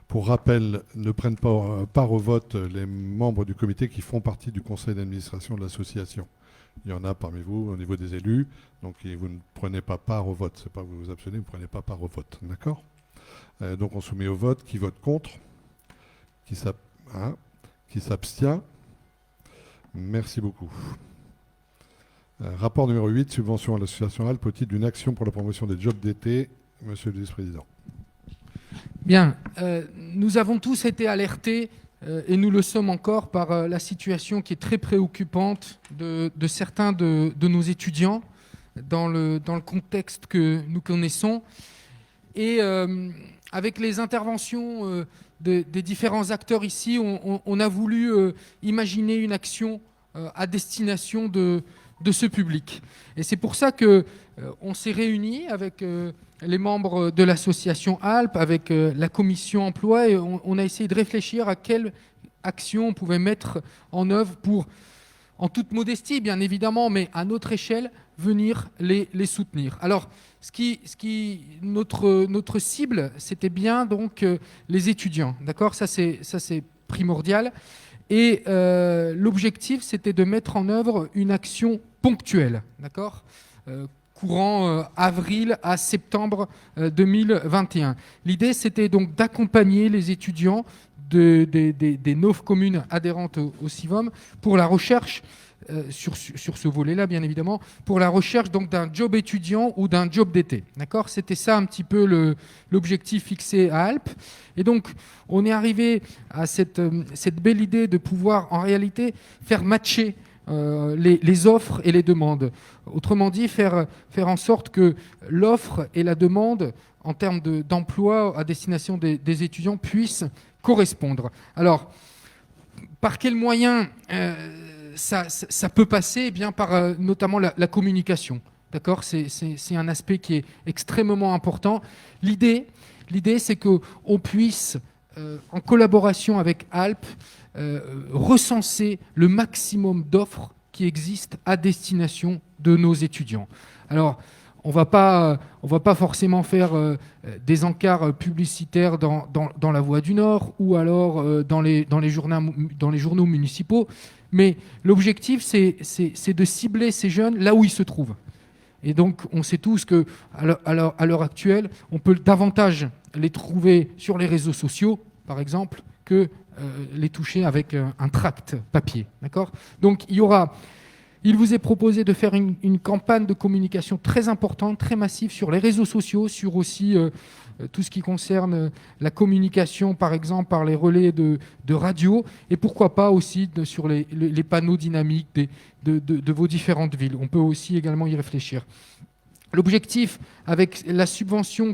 A: Pour rappel, ne prennent pas part au vote les membres du comité qui font partie du conseil d'administration de l'association. Il y en a parmi vous au niveau des élus, donc vous ne prenez pas part au vote. Ce n'est pas vous vous abstenez, vous ne prenez pas part au vote. D'accord ? Donc on soumet au vote qui vote contre, qui s'abstient. Merci beaucoup. Rapport numéro 8, subvention à l'association ALPE au titre d'une action pour la promotion des jobs d'été. Monsieur le vice-président.
F: Bien, nous avons tous été alertés, et nous le sommes encore, par la situation qui est très préoccupante de certains de nos étudiants dans le contexte que nous connaissons. Et avec les interventions des différents acteurs ici, on a voulu imaginer une action à destination de ce public. Et c'est pour ça qu'on s'est réunis avec les membres de l'association ALPE, avec la commission emploi, et on a essayé de réfléchir à quelle action on pouvait mettre en œuvre pour, en toute modestie bien évidemment, mais à notre échelle, venir les soutenir. Alors, notre cible, c'était bien donc les étudiants, d'accord ? Ça c'est primordial. Et l'objectif, c'était de mettre en œuvre une action ponctuelle, d'accord ? Courant avril à septembre 2021. L'idée, c'était donc d'accompagner les étudiants des 9 communes adhérentes au CIVOM pour la recherche, sur ce volet-là, bien évidemment, pour la recherche donc d'un job étudiant ou d'un job d'été. D'accord ? C'était ça un petit peu l'objectif fixé à ALPE. Et donc, on est arrivé à cette belle idée de pouvoir, en réalité, faire matcher les offres et les demandes. Autrement dit, faire en sorte que l'offre et la demande en termes d'emploi à destination des étudiants puissent correspondre. Alors, par quels moyens ça peut passer ? Eh bien, par notamment la communication. D'accord, c'est un aspect qui est extrêmement important. L'idée, c'est qu'on puisse, en collaboration avec Alp, recenser le maximum d'offres qui existent à destination de nos étudiants. Alors, on va pas forcément faire des encarts publicitaires dans la Voix du Nord ou alors dans les journaux municipaux, mais l'objectif, c'est de cibler ces jeunes là où ils se trouvent. Et donc, on sait tous qu'à l'heure actuelle, on peut davantage les trouver sur les réseaux sociaux, par exemple, que les toucher avec un tract papier. D'accord ? Donc, il vous est proposé de faire une campagne de communication très importante, très massive sur les réseaux sociaux, sur aussi tout ce qui concerne la communication, par exemple, par les relais de radio, et pourquoi pas aussi sur les panneaux dynamiques de vos différentes villes. On peut aussi également y réfléchir. L'objectif avec la subvention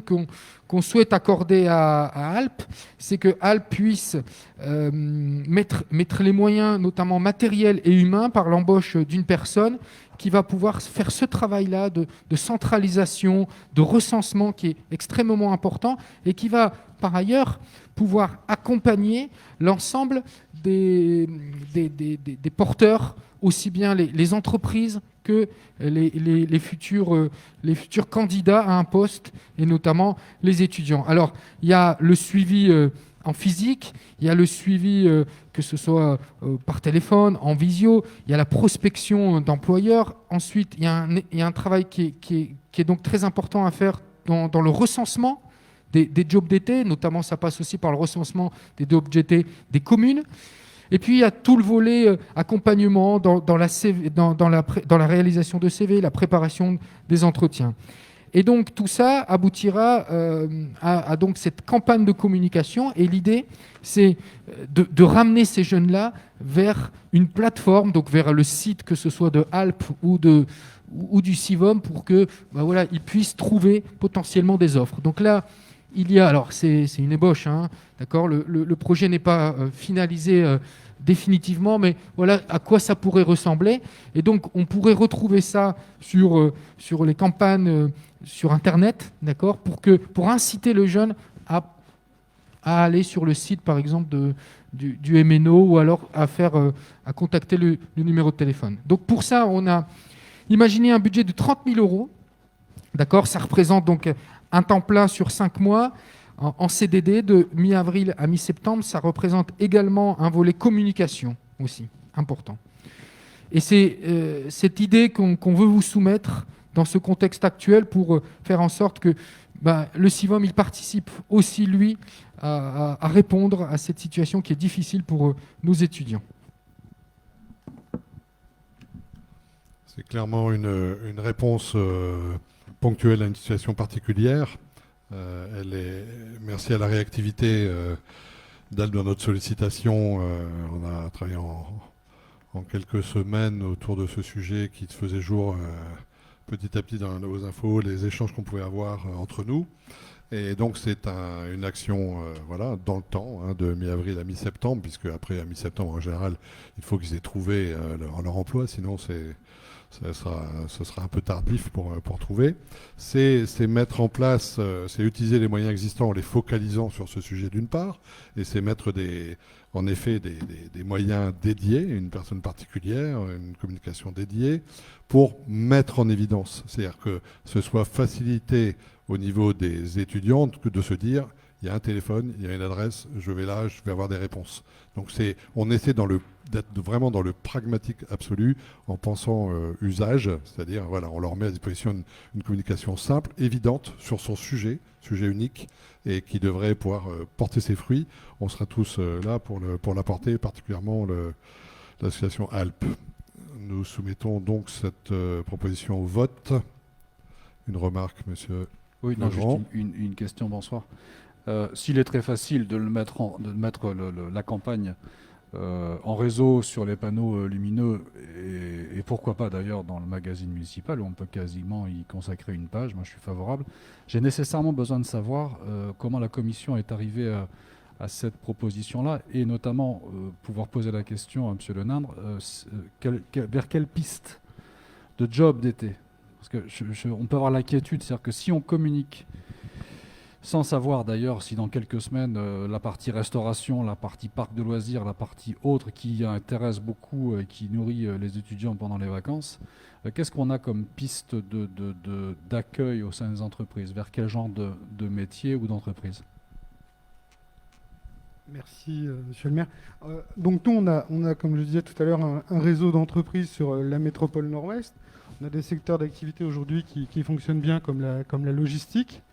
F: qu'on souhaite accorder à Alp, c'est que Alp puisse mettre les moyens, notamment matériels et humains, par l'embauche d'une personne qui va pouvoir faire ce travail-là de centralisation, de recensement qui est extrêmement important et qui va, par ailleurs, pouvoir accompagner l'ensemble des porteurs, aussi bien les entreprises que les futurs candidats à un poste, et notamment les étudiants. Alors, il y a le suivi en physique, il y a le suivi que ce soit par téléphone, en visio, il y a la prospection d'employeurs. Ensuite, il y a un travail qui est donc très important à faire dans le recensement des jobs d'été, notamment ça passe aussi par le recensement des jobs d'été des communes. Et puis, il y a tout le volet accompagnement dans la réalisation de CV, la préparation des entretiens. Et donc, tout ça aboutira à donc cette campagne de communication. Et l'idée, c'est de ramener ces jeunes-là vers une plateforme, donc vers le site, que ce soit de Alp ou du Sivom, pour que ils puissent trouver potentiellement des offres. Donc là, alors c'est une ébauche, hein, d'accord. Le projet n'est pas finalisé définitivement, mais voilà à quoi ça pourrait ressembler. Et donc, on pourrait retrouver ça sur les campagnes sur Internet, d'accord, pour inciter le jeune à aller sur le site, par exemple, du MNO, ou alors à contacter le numéro de téléphone. Donc, pour ça, on a imaginé un budget de 30 000 €, d'accord. Ça représente donc un temps plein sur 5 mois. En CDD, de mi-avril à mi-septembre, ça représente également un volet communication aussi important. Et c'est cette idée qu'on veut vous soumettre dans ce contexte actuel pour faire en sorte que le Sivom, il participe aussi, lui, à répondre à cette situation qui est difficile pour nos étudiants.
A: C'est clairement une réponse ponctuelle à une situation particulière. Merci à la réactivité d'Alp dans notre sollicitation. On a travaillé en quelques semaines autour de ce sujet qui se faisait jour petit à petit dans nos infos, les échanges qu'on pouvait avoir entre nous. Et donc c'est une action dans le temps, hein, de mi-avril à mi-septembre, puisque après à mi-septembre en général, il faut qu'ils aient trouvé leur emploi, sinon ce sera un peu tardif pour trouver. C'est mettre en place, c'est utiliser les moyens existants en les focalisant sur ce sujet d'une part, et c'est mettre en effet des moyens dédiés, une personne particulière, une communication dédiée, pour mettre en évidence. C'est-à-dire que ce soit facilité au niveau des étudiants de se dire, il y a un téléphone, il y a une adresse, je vais là, je vais avoir des réponses. Donc on essaie d'être vraiment dans le pragmatique absolu en pensant usage, c'est-à-dire on leur met à disposition une communication simple, évidente sur son sujet unique, et qui devrait pouvoir porter ses fruits. On sera tous là pour l'apporter, particulièrement l'association Alp. Nous soumettons donc cette proposition au vote. Une remarque, monsieur?
I: Oui, non, juste une question, bonsoir. S'il est très facile de mettre la campagne en réseau sur les panneaux lumineux, et pourquoi pas d'ailleurs dans le magazine municipal où on peut quasiment y consacrer une page, moi je suis favorable, j'ai nécessairement besoin de savoir comment la commission est arrivée à cette proposition-là, et notamment pouvoir poser la question à M. Lenindre, vers quelle piste de job d'été Parce que on peut avoir l'inquiétude, c'est-à-dire que si on communique, sans savoir d'ailleurs si dans quelques semaines, la partie restauration, la partie parc de loisirs, la partie autre qui intéresse beaucoup et qui nourrit les étudiants pendant les vacances, qu'est-ce qu'on a comme piste d'accueil au sein des entreprises? Vers quel genre de métier ou d'entreprise?
H: Merci, monsieur le maire. Donc nous, on a, comme je disais tout à l'heure, un réseau d'entreprises sur la métropole nord-ouest. On a des secteurs d'activité aujourd'hui qui fonctionnent bien, comme la logistique.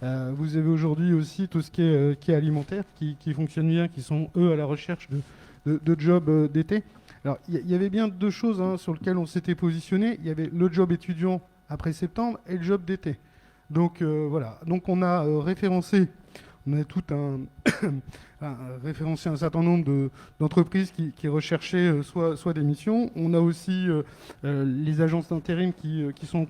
H: Vous avez aujourd'hui aussi tout ce qui est alimentaire, qui fonctionne bien, qui sont, eux, à la recherche de jobs d'été. Alors, il y avait bien deux choses sur lesquelles on s'était positionné. Il y avait le job étudiant après septembre et le job d'été. Donc, voilà. Donc, on a référencé, référencé un certain nombre d'entreprises qui recherchaient soit des missions. On a aussi les agences d'intérim qui sont en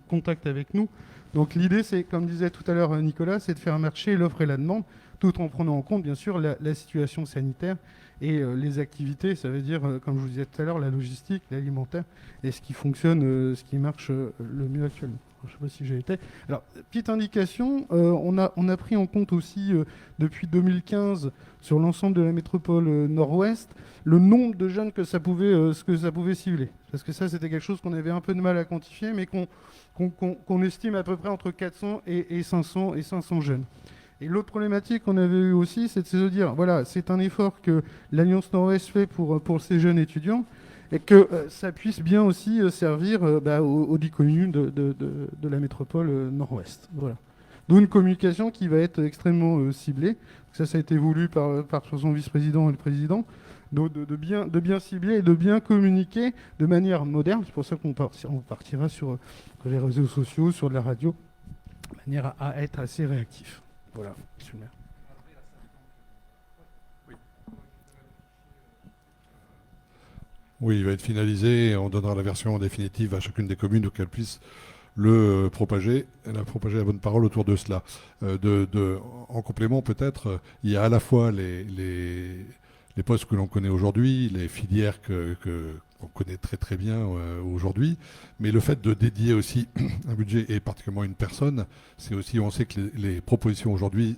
H: contact avec nous. Donc l'idée, c'est, comme disait tout à l'heure Nicolas, c'est de faire marcher l'offre et la demande, tout en prenant en compte, bien sûr, la situation sanitaire et les activités. Ça veut dire, comme je vous disais tout à l'heure, la logistique, l'alimentaire, et ce qui fonctionne, ce qui marche le mieux actuellement. Je ne sais pas si j'ai été. Alors, petite indication, on a pris en compte aussi, depuis 2015, sur l'ensemble de la métropole nord-ouest, le nombre de jeunes que ça pouvait cibler. Parce que ça, c'était quelque chose qu'on avait un peu de mal à quantifier, mais qu'on estime à peu près entre 400 et 500 jeunes. Et l'autre problématique qu'on avait eue aussi, c'est de se dire, voilà, c'est un effort que l'Alliance Nord-Ouest fait pour ces jeunes étudiants, et que ça puisse bien aussi servir aux 10 communes de la métropole nord-ouest. Voilà. D'où une communication qui va être extrêmement ciblée. Ça a été voulu par son vice-président et le président. Donc de bien cibler et de bien communiquer de manière moderne. C'est pour ça qu'on partira sur les réseaux sociaux, sur de la radio, de manière à être assez réactif. Voilà, monsieur le maire.
A: Oui, il va être finalisé et on donnera la version définitive à chacune des communes pour qu'elles puissent la propager la bonne parole autour de cela. En complément, peut-être, il y a à la fois les postes que l'on connaît aujourd'hui, les filières qu'on connaît très très bien aujourd'hui, mais le fait de dédier aussi un budget et particulièrement une personne, c'est aussi, on sait que les propositions aujourd'hui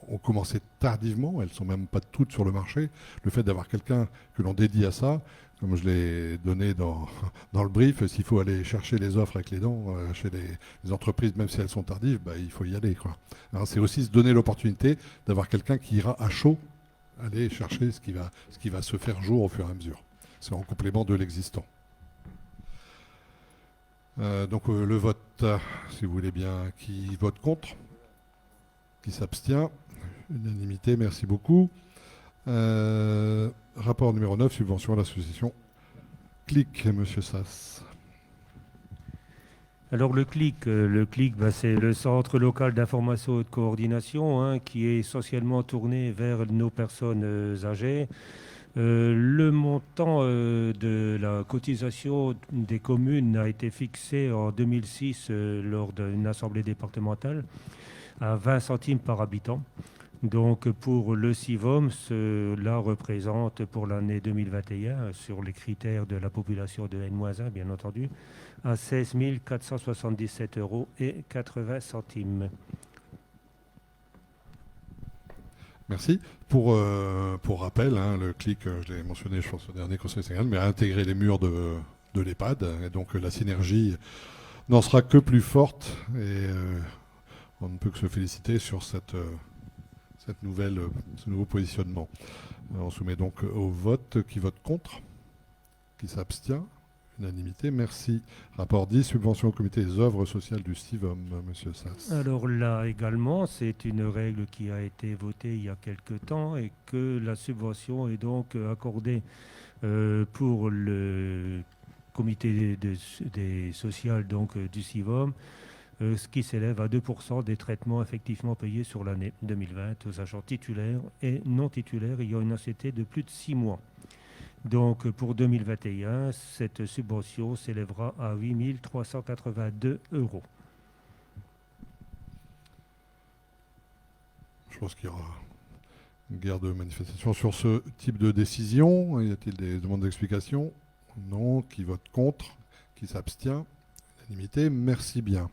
A: ont commencé tardivement, elles ne sont même pas toutes sur le marché. Le fait d'avoir quelqu'un que l'on dédie à ça, comme je l'ai donné dans le brief, s'il faut aller chercher les offres avec les dents chez les entreprises, même si elles sont tardives, il faut y aller, quoi. Alors, c'est aussi se donner l'opportunité d'avoir quelqu'un qui ira à chaud aller chercher ce qui va se faire jour au fur et à mesure. C'est en complément de l'existant. Donc le vote, si vous voulez bien, qui vote contre, qui s'abstient, unanimité, merci beaucoup. Rapport numéro 9, subvention à l'association CLIC, monsieur Sass.
G: Alors le CLIC, c'est le Centre local d'information et de coordination qui est essentiellement tourné vers nos personnes âgées. Le montant de la cotisation des communes a été fixé en 2006 lors d'une assemblée départementale à 20 centimes par habitant. Donc pour le CIVOM, cela représente pour l'année 2021, sur les critères de la population de N-1 bien entendu, à 16 477,80 €.
A: Merci. Pour rappel, le CLIC, je l'ai mentionné, je pense, au dernier conseil sénatorial, mais a intégré les murs de l'EHPAD. Et donc la synergie n'en sera que plus forte. Et on ne peut que se féliciter sur ce nouveau positionnement. On soumet donc au vote. Qui vote contre? Qui s'abstient? Unanimité, merci. Rapport 10, subvention au comité des œuvres sociales du CIVOM, monsieur Sass.
G: Alors là également, c'est une règle qui a été votée il y a quelque temps et que la subvention est donc accordée pour le comité des sociales donc, du CIVOM, ce qui s'élève à 2% des traitements effectivement payés sur l'année 2020 aux agents titulaires et non titulaires ayant une ancienneté de plus de 6 mois. Donc pour 2021, cette subvention s'élèvera à 8 382 €.
A: Je pense qu'il y aura une guerre de manifestation sur ce type de décision. Y a-t-il des demandes d'explication? Non. Qui vote contre? Qui s'abstient? Unanimité, merci bien.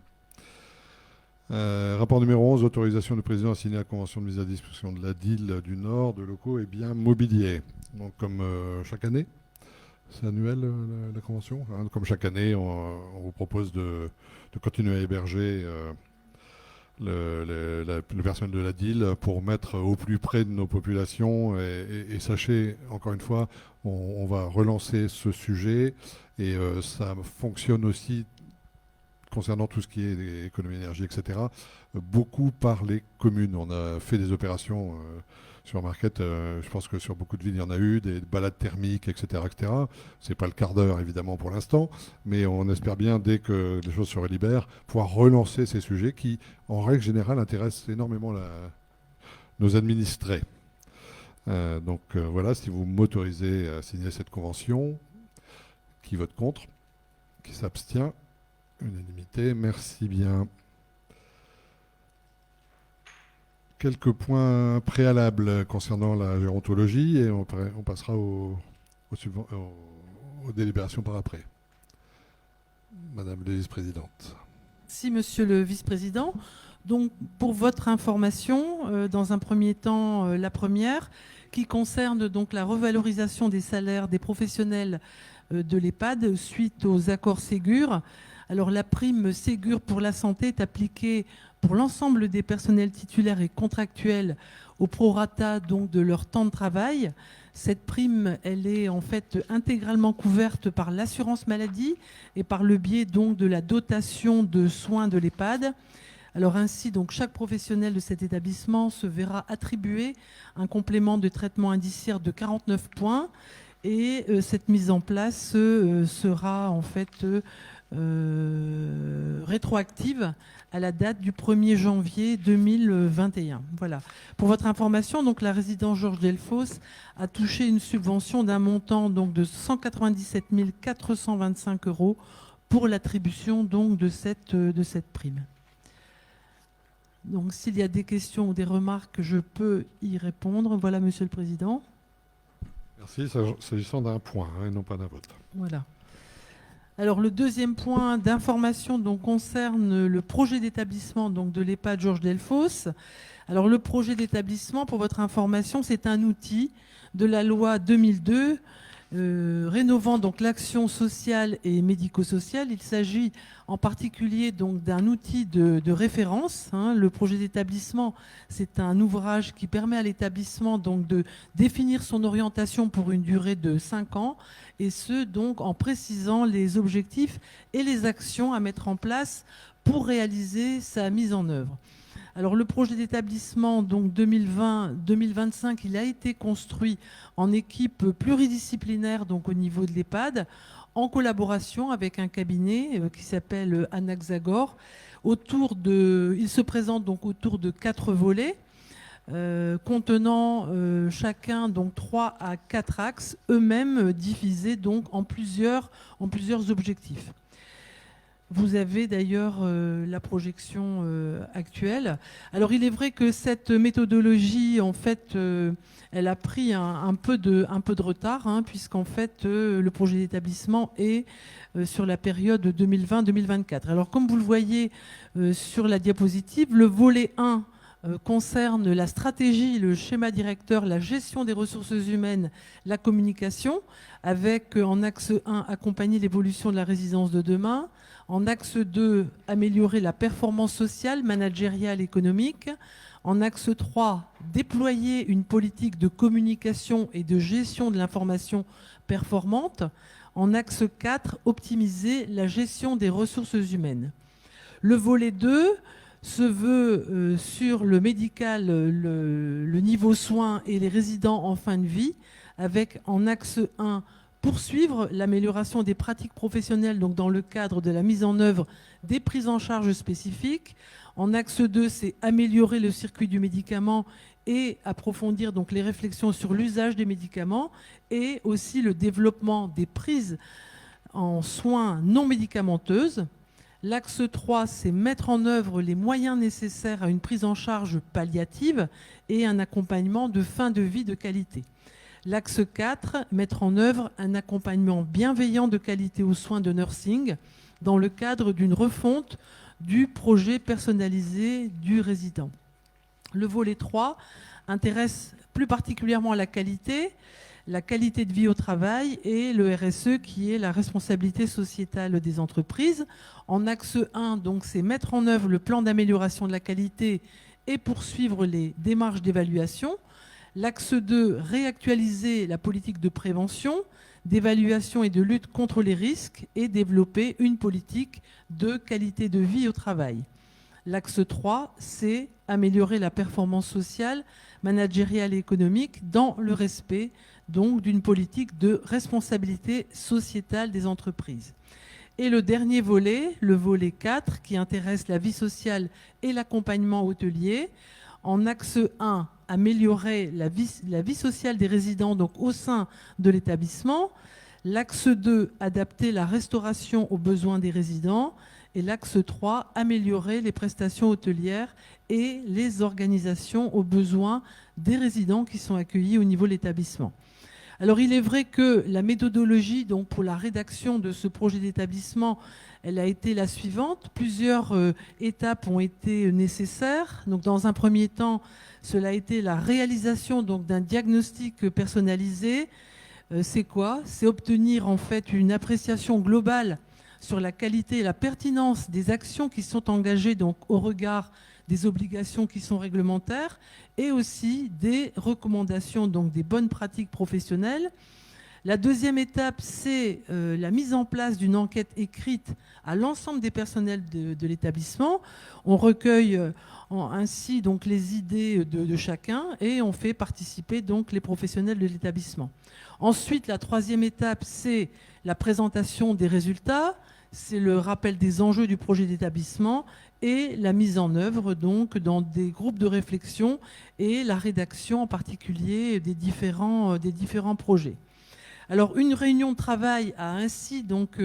A: Rapport numéro 11, autorisation du président à signer la convention de mise à disposition de la DIL du Nord de locaux et biens mobiliers. Donc comme chaque année, c'est annuel la convention, hein. Comme chaque année, on vous propose de continuer à héberger le personnel de la DIL pour mettre au plus près de nos populations. Et sachez, encore une fois, on va relancer ce sujet et ça fonctionne aussi concernant tout ce qui est économie d'énergie, etc., beaucoup par les communes. On a fait des opérations sur Market, je pense que sur beaucoup de villes, il y en a eu, des balades thermiques, etc. etc. Ce n'est pas le quart d'heure, évidemment, pour l'instant, mais on espère bien, dès que les choses se relibèrent, pouvoir relancer ces sujets qui, en règle générale, intéressent énormément nos administrés. Donc voilà, si vous m'autorisez à signer cette convention, qui vote contre, qui s'abstient, unanimité, merci bien. Quelques points préalables concernant la gérontologie et on passera aux délibérations par après. Madame la vice-présidente.
J: Merci, monsieur le vice-président. Donc, pour votre information, dans un premier temps, la première, qui concerne donc la revalorisation des salaires des professionnels de l'EHPAD suite aux accords Ségur. Alors, la prime Ségur pour la santé est appliquée pour l'ensemble des personnels titulaires et contractuels au prorata donc de leur temps de travail. Cette prime, elle est en fait intégralement couverte par l'assurance maladie et par le biais donc de la dotation de soins de l'EHPAD. Alors ainsi, donc, chaque professionnel de cet établissement se verra attribuer un complément de traitement indiciaire de 49 points et cette mise en place sera en fait rétroactive à la date du 1er janvier 2021. Voilà. Pour votre information, donc, la résidence Georges Delfosse a touché une subvention d'un montant donc, de 197 425 € pour l'attribution donc, de cette prime. Donc, s'il y a des questions ou des remarques, je peux y répondre. Voilà, Monsieur le Président.
A: Merci. S'agissant d'un point et non pas d'un vote.
J: Voilà. Alors, le deuxième point d'information donc, concerne le projet d'établissement donc, de l'EHPAD Georges Delfosse. Alors, le projet d'établissement, pour votre information, c'est un outil de la loi 2002 rénovant donc l'action sociale et médico-sociale. Il s'agit en particulier donc d'un outil de référence. Hein. Le projet d'établissement, c'est un ouvrage qui permet à l'établissement donc de définir son orientation pour une durée de 5 ans, et ce donc en précisant les objectifs et les actions à mettre en place pour réaliser sa mise en œuvre. Alors le projet d'établissement donc 2020-2025, il a été construit en équipe pluridisciplinaire donc au niveau de l'EHPAD, en collaboration avec un cabinet qui s'appelle Anaxagore. Il se présente donc autour de 4 volets contenant chacun donc 3 à 4 axes, eux-mêmes divisés donc en plusieurs objectifs. Vous avez d'ailleurs la projection actuelle. Alors il est vrai que cette méthodologie, en fait, elle a pris un peu de retard, hein, puisqu'en fait le projet d'établissement est sur la période 2020-2024. Alors comme vous le voyez sur la diapositive, le volet 1 concerne la stratégie, le schéma directeur, la gestion des ressources humaines, la communication, avec en axe 1 accompagner l'évolution de la résidence de demain. En axe 2, améliorer la performance sociale, managériale, économique. En axe 3, déployer une politique de communication et de gestion de l'information performante. En axe 4, optimiser la gestion des ressources humaines. Le volet 2 se veut sur le médical, le niveau soins et les résidents en fin de vie, avec en axe 1, poursuivre l'amélioration des pratiques professionnelles donc dans le cadre de la mise en œuvre des prises en charge spécifiques. En axe 2, c'est améliorer le circuit du médicament et approfondir donc les réflexions sur l'usage des médicaments et aussi le développement des prises en soins non médicamenteuses. L'axe 3, c'est mettre en œuvre les moyens nécessaires à une prise en charge palliative et un accompagnement de fin de vie de qualité. L'axe 4, mettre en œuvre un accompagnement bienveillant de qualité aux soins de nursing dans le cadre d'une refonte du projet personnalisé du résident. Le volet 3 intéresse plus particulièrement la qualité de vie au travail et le RSE qui est la responsabilité sociétale des entreprises. En axe 1, donc, c'est mettre en œuvre le plan d'amélioration de la qualité et poursuivre les démarches d'évaluation. L'axe 2, réactualiser la politique de prévention, d'évaluation et de lutte contre les risques et développer une politique de qualité de vie au travail. L'axe 3, c'est améliorer la performance sociale, managériale et économique dans le respect donc d'une politique de responsabilité sociétale des entreprises. Et le dernier volet, le volet 4, qui intéresse la vie sociale et l'accompagnement hôtelier. En axe 1, améliorer la vie sociale des résidents donc au sein de l'établissement. L'axe 2, adapter la restauration aux besoins des résidents. Et l'axe 3, améliorer les prestations hôtelières et les organisations aux besoins des résidents qui sont accueillis au niveau de l'établissement. Alors il est vrai que la méthodologie donc, pour la rédaction de ce projet d'établissement, elle a été la suivante. Plusieurs étapes ont été nécessaires. Donc, dans un premier temps, cela a été la réalisation donc, d'un diagnostic personnalisé. C'est quoi? C'est obtenir en fait une appréciation globale sur la qualité et la pertinence des actions qui sont engagées donc, au regard des obligations qui sont réglementaires et aussi des recommandations, donc des bonnes pratiques professionnelles. La deuxième étape, c'est la mise en place d'une enquête écrite à l'ensemble des personnels de l'établissement. On recueille ainsi donc, les idées de chacun et on fait participer donc, les professionnels de l'établissement. Ensuite, la troisième étape, c'est la présentation des résultats, c'est le rappel des enjeux du projet d'établissement et la mise en œuvre donc dans des groupes de réflexion et la rédaction en particulier des différents projets. Alors une réunion de travail a ainsi donc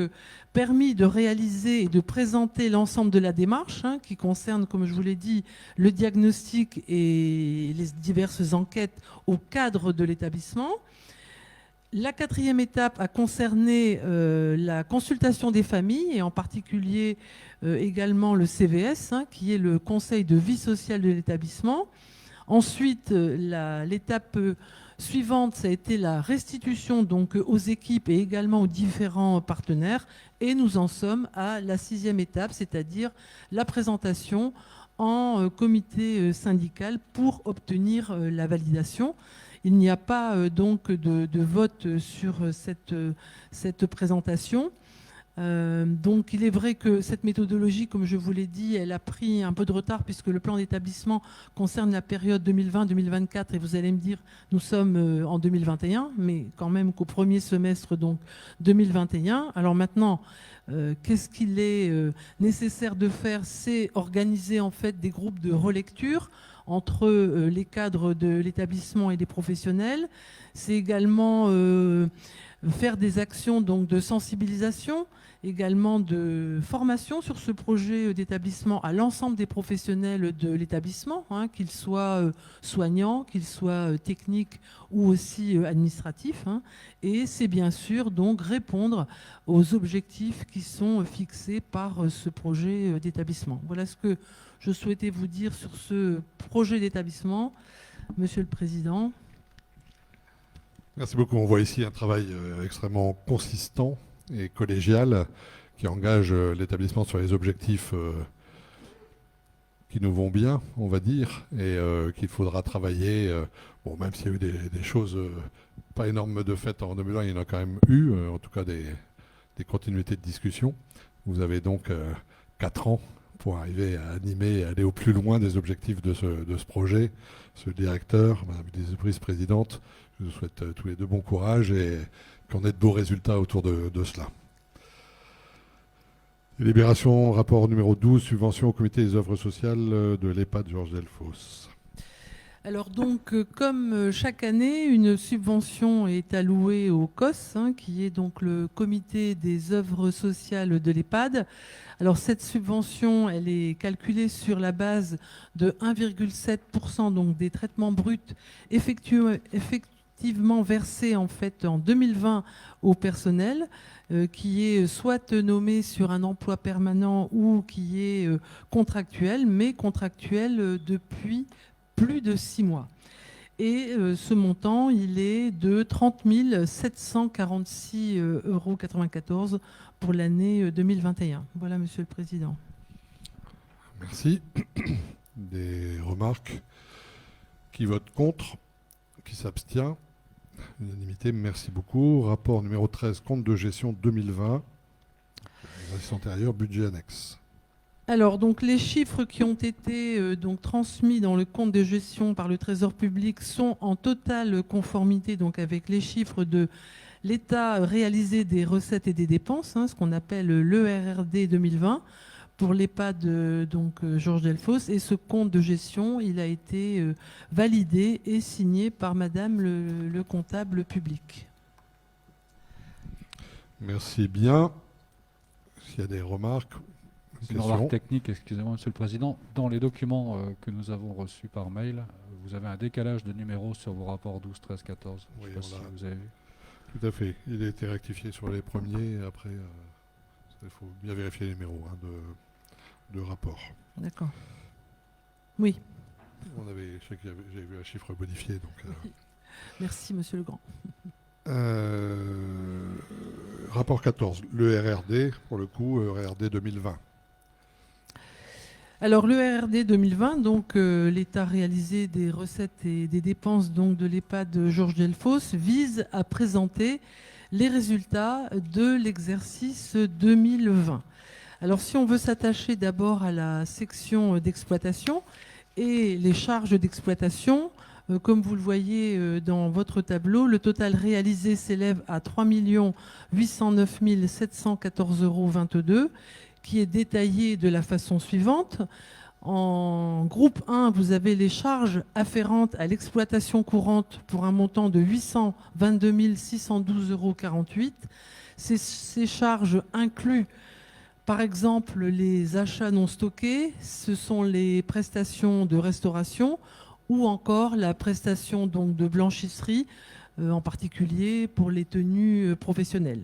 J: permis de réaliser et de présenter l'ensemble de la démarche qui concerne, comme je vous l'ai dit, le diagnostic et les diverses enquêtes au cadre de l'établissement. La quatrième étape a concerné la consultation des familles et en particulier également le CVS, qui est le Conseil de vie sociale de l'établissement. Ensuite, l'étape suivante, ça a été la restitution donc, aux équipes et également aux différents partenaires. Et nous en sommes à la sixième étape, c'est-à-dire la présentation en comité syndical pour obtenir la validation. Il n'y a pas donc de vote sur cette présentation. Donc il est vrai que cette méthodologie, comme je vous l'ai dit, elle a pris un peu de retard puisque le plan d'établissement concerne la période 2020-2024 et vous allez me dire, nous sommes en 2021, mais quand même qu'au premier semestre donc 2021. Alors maintenant, qu'est-ce qu'il est nécessaire de faire? C'est organiser en fait des groupes de relecture entre les cadres de l'établissement et les professionnels. C'est également faire des actions donc, de sensibilisation, également de formation sur ce projet d'établissement à l'ensemble des professionnels de l'établissement, qu'ils soient soignants, qu'ils soient techniques ou aussi administratifs. Et c'est bien sûr donc répondre aux objectifs qui sont fixés par ce projet d'établissement. Voilà ce que je souhaitais vous dire sur ce projet d'établissement, Monsieur le Président.
A: Merci beaucoup. On voit ici un travail extrêmement consistant et collégial qui engage l'établissement sur les objectifs qui nous vont bien, on va dire, et qu'il faudra travailler. Bon, même s'il y a eu des choses pas énormes de fait en 2020, il y en a quand même eu, en tout cas des continuités de discussion. Vous avez donc 4 ans pour arriver à animer et aller au plus loin des objectifs de ce projet. Ce directeur, Madame la vice-présidente, je vous souhaite tous les deux bon courage et qu'on ait de beaux résultats autour de cela. Délibération, rapport numéro 12, subvention au comité des œuvres sociales de l'EHPAD Georges Delfosse.
J: Alors donc, comme chaque année, une subvention est allouée au COS, qui est donc le comité des œuvres sociales de l'EHPAD. Alors cette subvention, elle est calculée sur la base de 1,7% donc des traitements bruts effectués effectivement versé en fait en 2020 au personnel qui est soit nommé sur un emploi permanent ou qui est contractuel, mais contractuel depuis plus de 6 mois. Et ce montant, il est de 30 746,94 € pour l'année 2021. Voilà, Monsieur le Président.
A: Merci. Des remarques? Qui vote contre? Qui s'abstient? Unanimité, merci beaucoup. Rapport numéro 13, compte de gestion 2020. Exercice antérieur, budget annexe.
J: Alors, donc, les chiffres qui ont été donc, transmis dans le compte de gestion par le Trésor public sont en totale conformité donc, avec les chiffres de l'état réalisé des recettes et des dépenses, hein, ce qu'on appelle l'ERRD 2020, pour l'EHPAD Georges Delfosse. Et ce compte de gestion, il a été validé et signé par Madame le comptable public.
A: Merci bien. S'il y a des remarques,
I: une remarque technique, excusez-moi, Monsieur le Président. Dans les documents que nous avons reçus par mail, vous avez un décalage de numéros sur vos rapports 12, 13, 14. Je ne sais pas si vous avez vu.
A: Tout à fait. Il a été rectifié sur les premiers. Et après, il faut bien vérifier les numéros de rapport.
J: D'accord. Oui.
A: Je sais que j'avais vu un chiffre bonifié. Donc,
J: Merci, Monsieur Legrand.
A: Rapport 14, le RRD, pour le coup, RRD 2020.
J: Alors, le RRD 2020, donc l'état réalisé des recettes et des dépenses donc, de l'EHPAD Georges Delfosse, vise à présenter les résultats de l'exercice 2020. Alors, si on veut s'attacher d'abord à la section d'exploitation et les charges d'exploitation, comme vous le voyez dans votre tableau, le total réalisé s'élève à 3 809 714,22 €, qui est détaillé de la façon suivante. En groupe 1, vous avez les charges afférentes à l'exploitation courante pour un montant de 822 612,48 €. Ces charges incluent par exemple les achats non stockés, ce sont les prestations de restauration ou encore la prestation donc, de blanchisserie, en particulier pour les tenues professionnelles.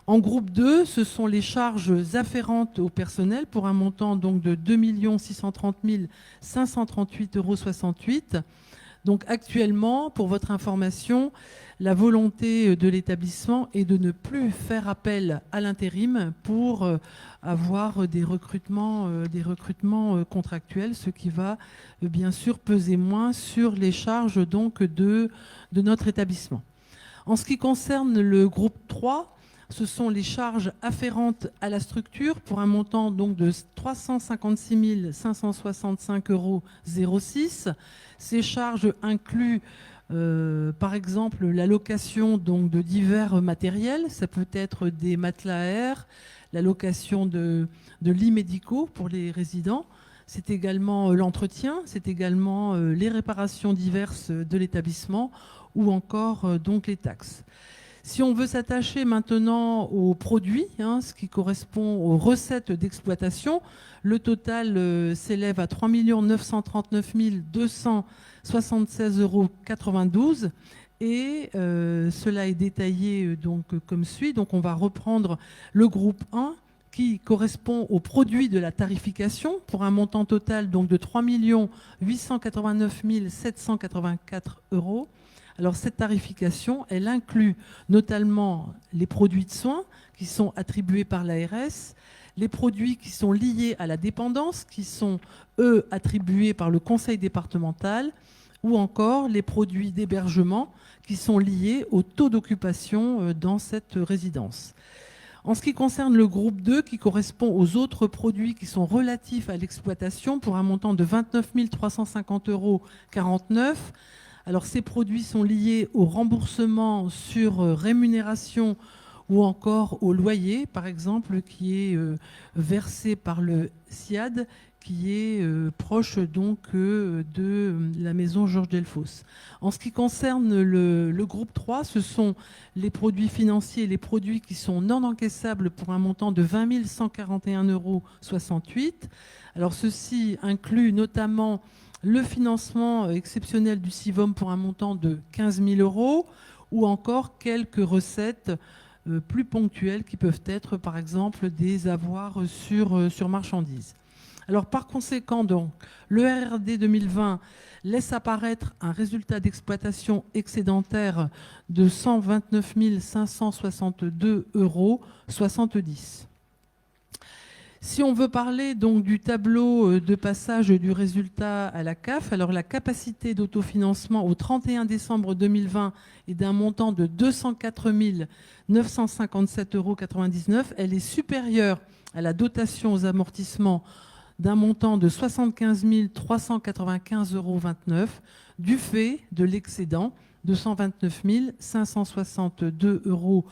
J: En groupe 2, ce sont les charges afférentes au personnel pour un montant donc, de 2 630 538,68 €. Donc actuellement, pour votre information, la volonté de l'établissement est de ne plus faire appel à l'intérim pour avoir des recrutements contractuels, ce qui va bien sûr peser moins sur les charges donc, de notre établissement. En ce qui concerne le groupe 3, ce sont les charges afférentes à la structure pour un montant donc, de 356 565,06 €. Ces charges incluent par exemple la location donc, de divers matériels, ça peut être des matelas à air, la location de lits médicaux pour les résidents, c'est également l'entretien, c'est également les réparations diverses de l'établissement ou encore donc les taxes. Si on veut s'attacher maintenant aux produits, ce qui correspond aux recettes d'exploitation, le total s'élève à 3 939 276,92 € et cela est détaillé donc, comme suit. Donc on va reprendre le groupe 1 qui correspond aux produits de la tarification pour un montant total donc, de 3 889 784 €. Alors cette tarification, elle inclut notamment les produits de soins qui sont attribués par l'ARS, les produits qui sont liés à la dépendance, qui sont, eux, attribués par le conseil départemental, ou encore les produits d'hébergement qui sont liés au taux d'occupation dans cette résidence. En ce qui concerne le groupe 2, qui correspond aux autres produits qui sont relatifs à l'exploitation pour un montant de 29 350,49 €, alors ces produits sont liés au remboursement sur rémunération ou encore au loyer, par exemple, qui est versé par le SIAD, qui est proche donc de la maison Georges Delfosse. En ce qui concerne le groupe 3, ce sont les produits financiers et les produits qui sont non encaissables pour un montant de 20 141,68 €. Alors ceci inclut notamment le financement exceptionnel du CIVOM pour un montant de 15 000 euros, ou encore quelques recettes plus ponctuelles qui peuvent être, par exemple, des avoirs sur marchandises. Alors, par conséquent, donc, le RRD 2020 laisse apparaître un résultat d'exploitation excédentaire de 129 562,70 euros. Si on veut parler donc du tableau de passage du résultat à la CAF, alors la capacité d'autofinancement au 31 décembre 2020 est d'un montant de 204 957,99 euros. Elle est supérieure à la dotation aux amortissements d'un montant de 75 395,29 euros du fait de l'excédent de 129 562,70 euros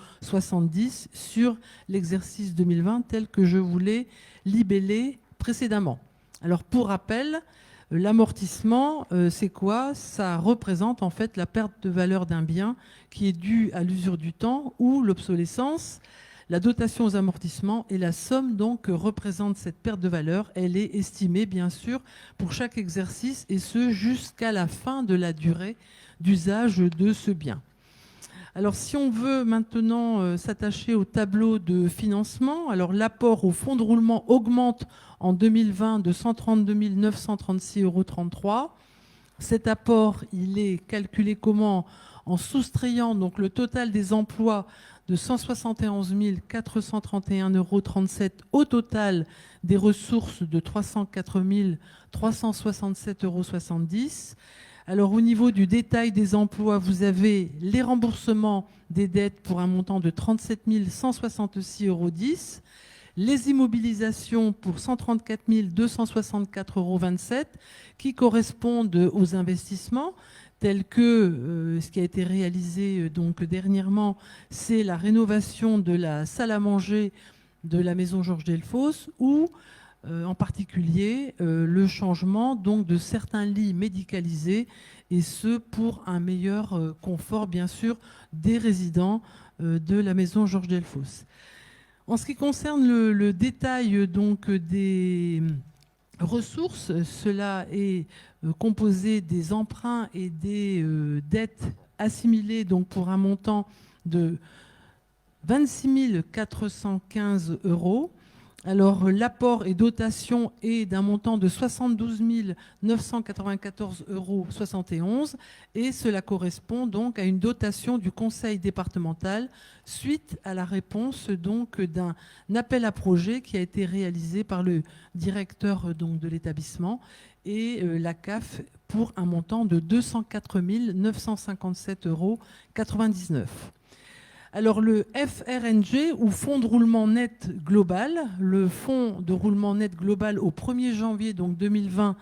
J: sur l'exercice 2020 tel que je vous l'ai libellé précédemment. Alors pour rappel, l'amortissement, c'est quoi? Ça représente en fait la perte de valeur d'un bien qui est due à l'usure du temps ou l'obsolescence. La dotation aux amortissements et la somme donc que représente cette perte de valeur, elle est estimée bien sûr pour chaque exercice et ce jusqu'à la fin de la durée d'usage de ce bien. Alors si on veut maintenant s'attacher au tableau de financement, alors l'apport au fonds de roulement augmente en 2020 de 132 936,33 euros. Cet apport, il est calculé comment? En soustrayant donc le total des emplois de 171 431,37 euros au total des ressources de 304 367,70 euros. Alors au niveau du détail des emplois, vous avez les remboursements des dettes pour un montant de 37 166,10 euros, les immobilisations pour 134 264,27 euros qui correspondent aux investissements tels que ce qui a été réalisé donc dernièrement, c'est la rénovation de la salle à manger de la maison Georges Delfosse ou en particulier le changement donc de certains lits médicalisés et ce pour un meilleur confort bien sûr des résidents de la maison Georges Delfosse. En ce qui concerne le détail donc des ressources, cela est composé des emprunts et des dettes assimilées donc pour un montant de 26 415 euros. Alors l'apport et dotation est d'un montant de 72 994,71 euros et cela correspond donc à une dotation du conseil départemental suite à la réponse donc d'un appel à projet qui a été réalisé par le directeur donc de l'établissement et la CAF pour un montant de 204 957,99 euros. Alors le FRNG ou Fonds de roulement net global, le Fonds de roulement net global au 1er janvier donc 2020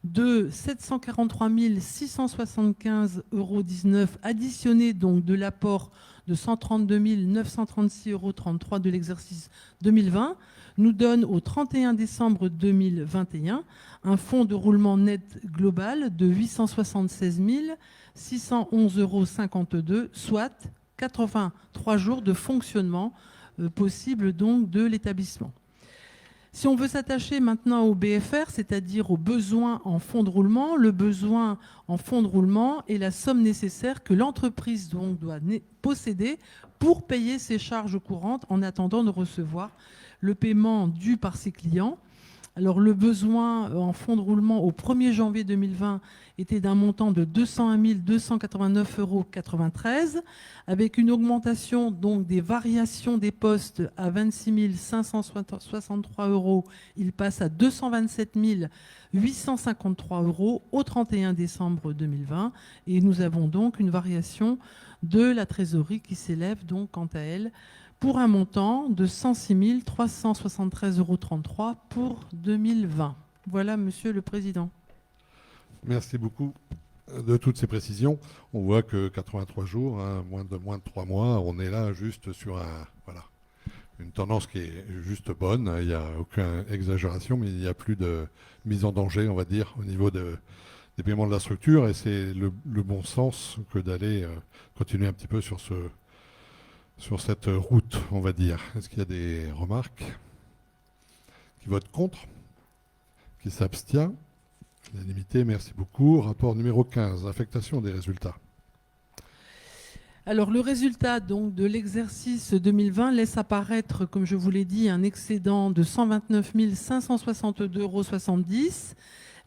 J: de 743 675,19 euros additionné donc de l'apport de 132 936,33 euros de l'exercice 2020 nous donne au 31 décembre 2021 un fonds de roulement net global de 876 611,52 euros, soit 83 jours de fonctionnement possible donc de l'établissement. Si on veut s'attacher maintenant au BFR, c'est-à-dire aux besoins en fonds de roulement, le besoin en fonds de roulement est la somme nécessaire que l'entreprise donc doit posséder pour payer ses charges courantes en attendant de recevoir le paiement dû par ses clients. Alors le besoin en fonds de roulement au 1er janvier 2020 était d'un montant de 201 289,93 euros, avec une augmentation donc des variations des postes à 26 563 euros. Il passe à 227 853 euros au 31 décembre 2020. Et nous avons donc une variation de la trésorerie qui s'élève donc quant à elle pour un montant de 106 373,33 euros pour 2020. Voilà, Monsieur le Président.
A: Merci beaucoup de toutes ces précisions. On voit que 83 jours, hein, moins de 3 mois, on est là juste sur une tendance qui est juste bonne. Il n'y a aucune exagération, mais il n'y a plus de mise en danger, on va dire, au niveau des paiements de la structure. Et c'est le bon sens que d'aller continuer un petit peu sur cette route, on va dire. Est-ce qu'il y a des remarques? Qui votent contre? Qui s'abstient? Unanimité, merci beaucoup. Rapport numéro 15, affectation des résultats.
J: Alors, le résultat donc, de l'exercice 2020 laisse apparaître, comme je vous l'ai dit, un excédent de 129 562,70 €.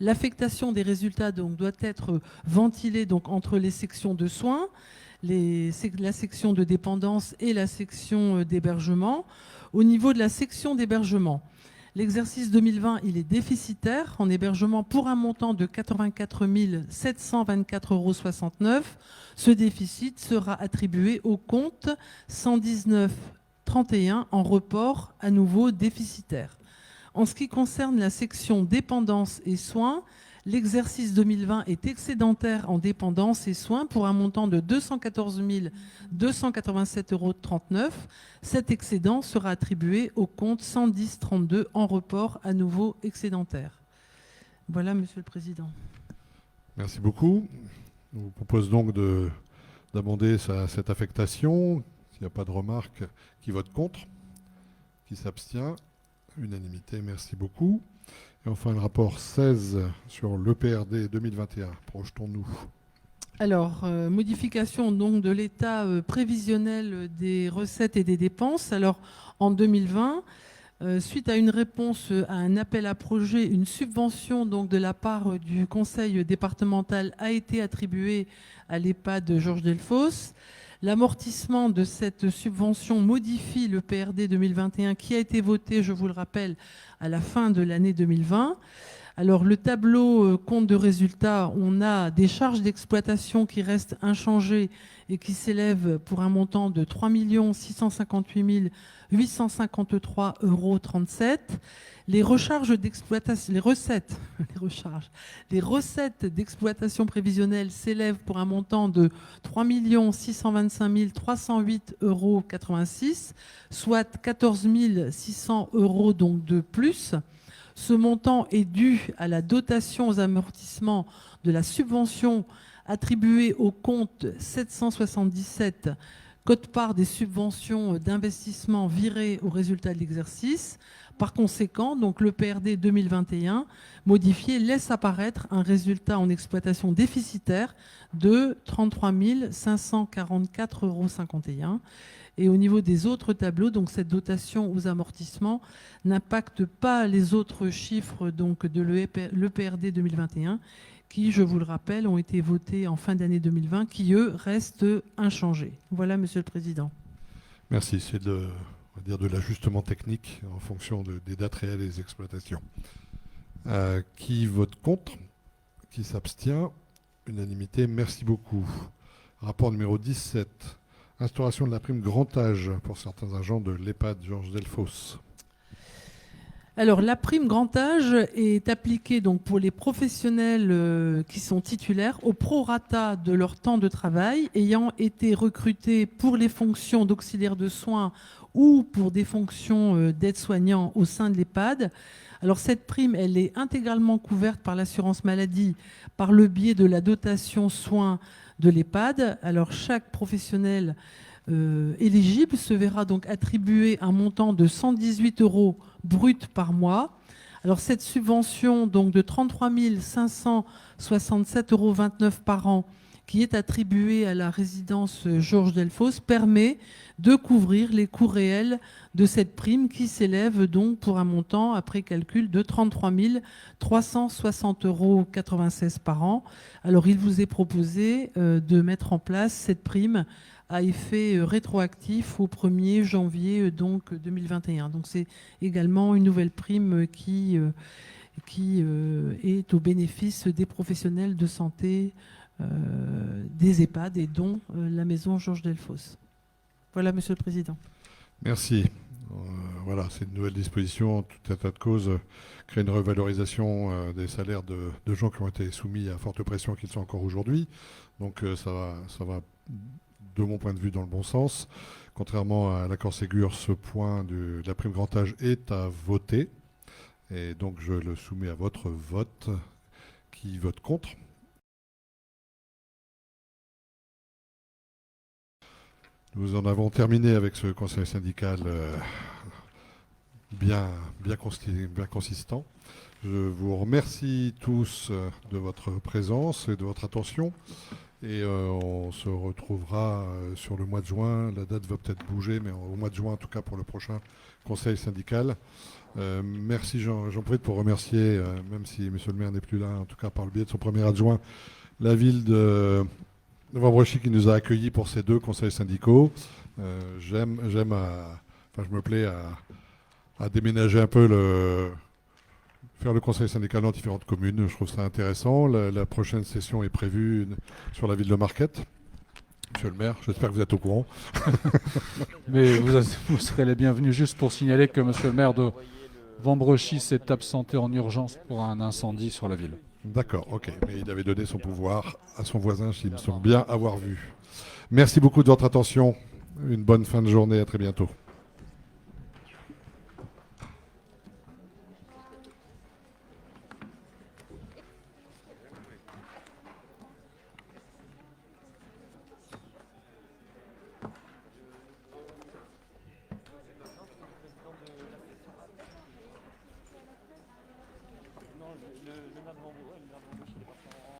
J: L'affectation des résultats donc, doit être ventilée donc, entre les sections de soins, la section de dépendance et la section d'hébergement. Au niveau de la section d'hébergement, l'exercice 2020, il est déficitaire en hébergement pour un montant de 84 724,69 €. Ce déficit sera attribué au compte 119-31 en report à nouveau déficitaire. En ce qui concerne la section dépendance et soins, l'exercice 2020 est excédentaire en dépendance et soins pour un montant de 214 287,39 €. Cet excédent sera attribué au compte 110-32 en report à nouveau excédentaire. Voilà, Monsieur le Président.
A: Merci beaucoup. Je vous propose donc d'amender cette affectation. S'il n'y a pas de remarques, qui vote contre? Qui s'abstient? Unanimité, merci beaucoup. Et enfin, le rapport 16 sur l'EPRD 2021. Projetons-nous.
J: Alors, modification donc de l'état prévisionnel des recettes et des dépenses. Alors, en 2020, suite à une réponse à un appel à projet, une subvention donc de la part du conseil départemental a été attribuée à l'EHPAD Georges Delfosse. L'amortissement de cette subvention modifie le PRD 2021 qui a été voté, je vous le rappelle, à la fin de l'année 2020. Alors le tableau compte de résultats, on a des charges d'exploitation qui restent inchangées et qui s'élèvent pour un montant de 3 658 853,37 €. Les recettes d'exploitation prévisionnelle s'élèvent pour un montant de 3 625 308,86 €, soit 14 600 € donc de plus. Ce montant est dû à la dotation aux amortissements de la subvention attribuée au compte 777, quote-part des subventions d'investissement virées au résultat de l'exercice. Par conséquent, donc, le PRD 2021 modifié laisse apparaître un résultat en exploitation déficitaire de 33 544,51 €. Et au niveau des autres tableaux, donc cette dotation aux amortissements n'impacte pas les autres chiffres donc, de l'EPRD 2021 qui, je vous le rappelle, ont été votés en fin d'année 2020, qui, eux, restent inchangés. Voilà, Monsieur le Président.
A: Merci. C'est on va dire de l'ajustement technique en fonction des dates réelles des exploitations. Qui vote contre? Qui s'abstient? Unanimité. Merci beaucoup. Rapport numéro 17. Instauration de la prime grand âge pour certains agents de l'EHPAD Georges Delfosse.
J: Alors, la prime grand âge est appliquée donc, pour les professionnels qui sont titulaires au prorata de leur temps de travail, ayant été recrutés pour les fonctions d'auxiliaire de soins ou pour des fonctions d'aide-soignant au sein de l'EHPAD. Alors, cette prime, elle est intégralement couverte par l'assurance maladie par le biais de la dotation soins de l'EHPAD. Alors, chaque professionnel éligible se verra donc attribuer un montant de 118 € brut par mois. Alors, cette subvention donc, de 33 567,29 € par an qui est attribuée à la résidence Georges Delfosse permet de couvrir les coûts réels de cette prime qui s'élève donc pour un montant, après calcul, de 33 360,96 € par an. Alors, il vous est proposé de mettre en place cette prime à effet rétroactif au 1er janvier donc, 2021. Donc, c'est également une nouvelle prime qui est au bénéfice des professionnels de santé des EHPAD et dont la maison Georges Delfosse. Voilà, Monsieur le Président.
A: Merci. Voilà, c'est une nouvelle disposition, en tout état de cause, crée une revalorisation des salaires de gens qui ont été soumis à forte pression qu'ils sont encore aujourd'hui. Donc ça va, de mon point de vue, dans le bon sens. Contrairement à l'accord Ségur, ce point de la prime grand âge est à voter. Et donc je le soumets à votre vote. Qui vote contre? Nous en avons terminé avec ce conseil syndical bien consistant. Je vous remercie tous de votre présence et de votre attention. Et on se retrouvera sur le mois de juin. La date va peut-être bouger, mais au mois de juin, en tout cas pour le prochain conseil syndical. Merci, j'en profite pour remercier, même si M. le maire n'est plus là, en tout cas par le biais de son premier adjoint, la ville de Wambrechy qui nous a accueillis pour ces 2 conseils syndicaux. Je me plais à déménager un peu faire le conseil syndical dans différentes communes. Je trouve ça intéressant. La prochaine session est prévue sur la ville de Marquette. Monsieur le maire, j'espère que vous êtes au courant.
I: Mais vous serez les bienvenus. Juste pour signaler que monsieur le maire de Wambrechy s'est absenté en urgence pour un incendie sur la ville.
A: D'accord, ok. Mais il avait donné son pouvoir à son voisin, s'il me semble bien avoir vu. Merci beaucoup de votre attention. Une bonne fin de journée. À très bientôt.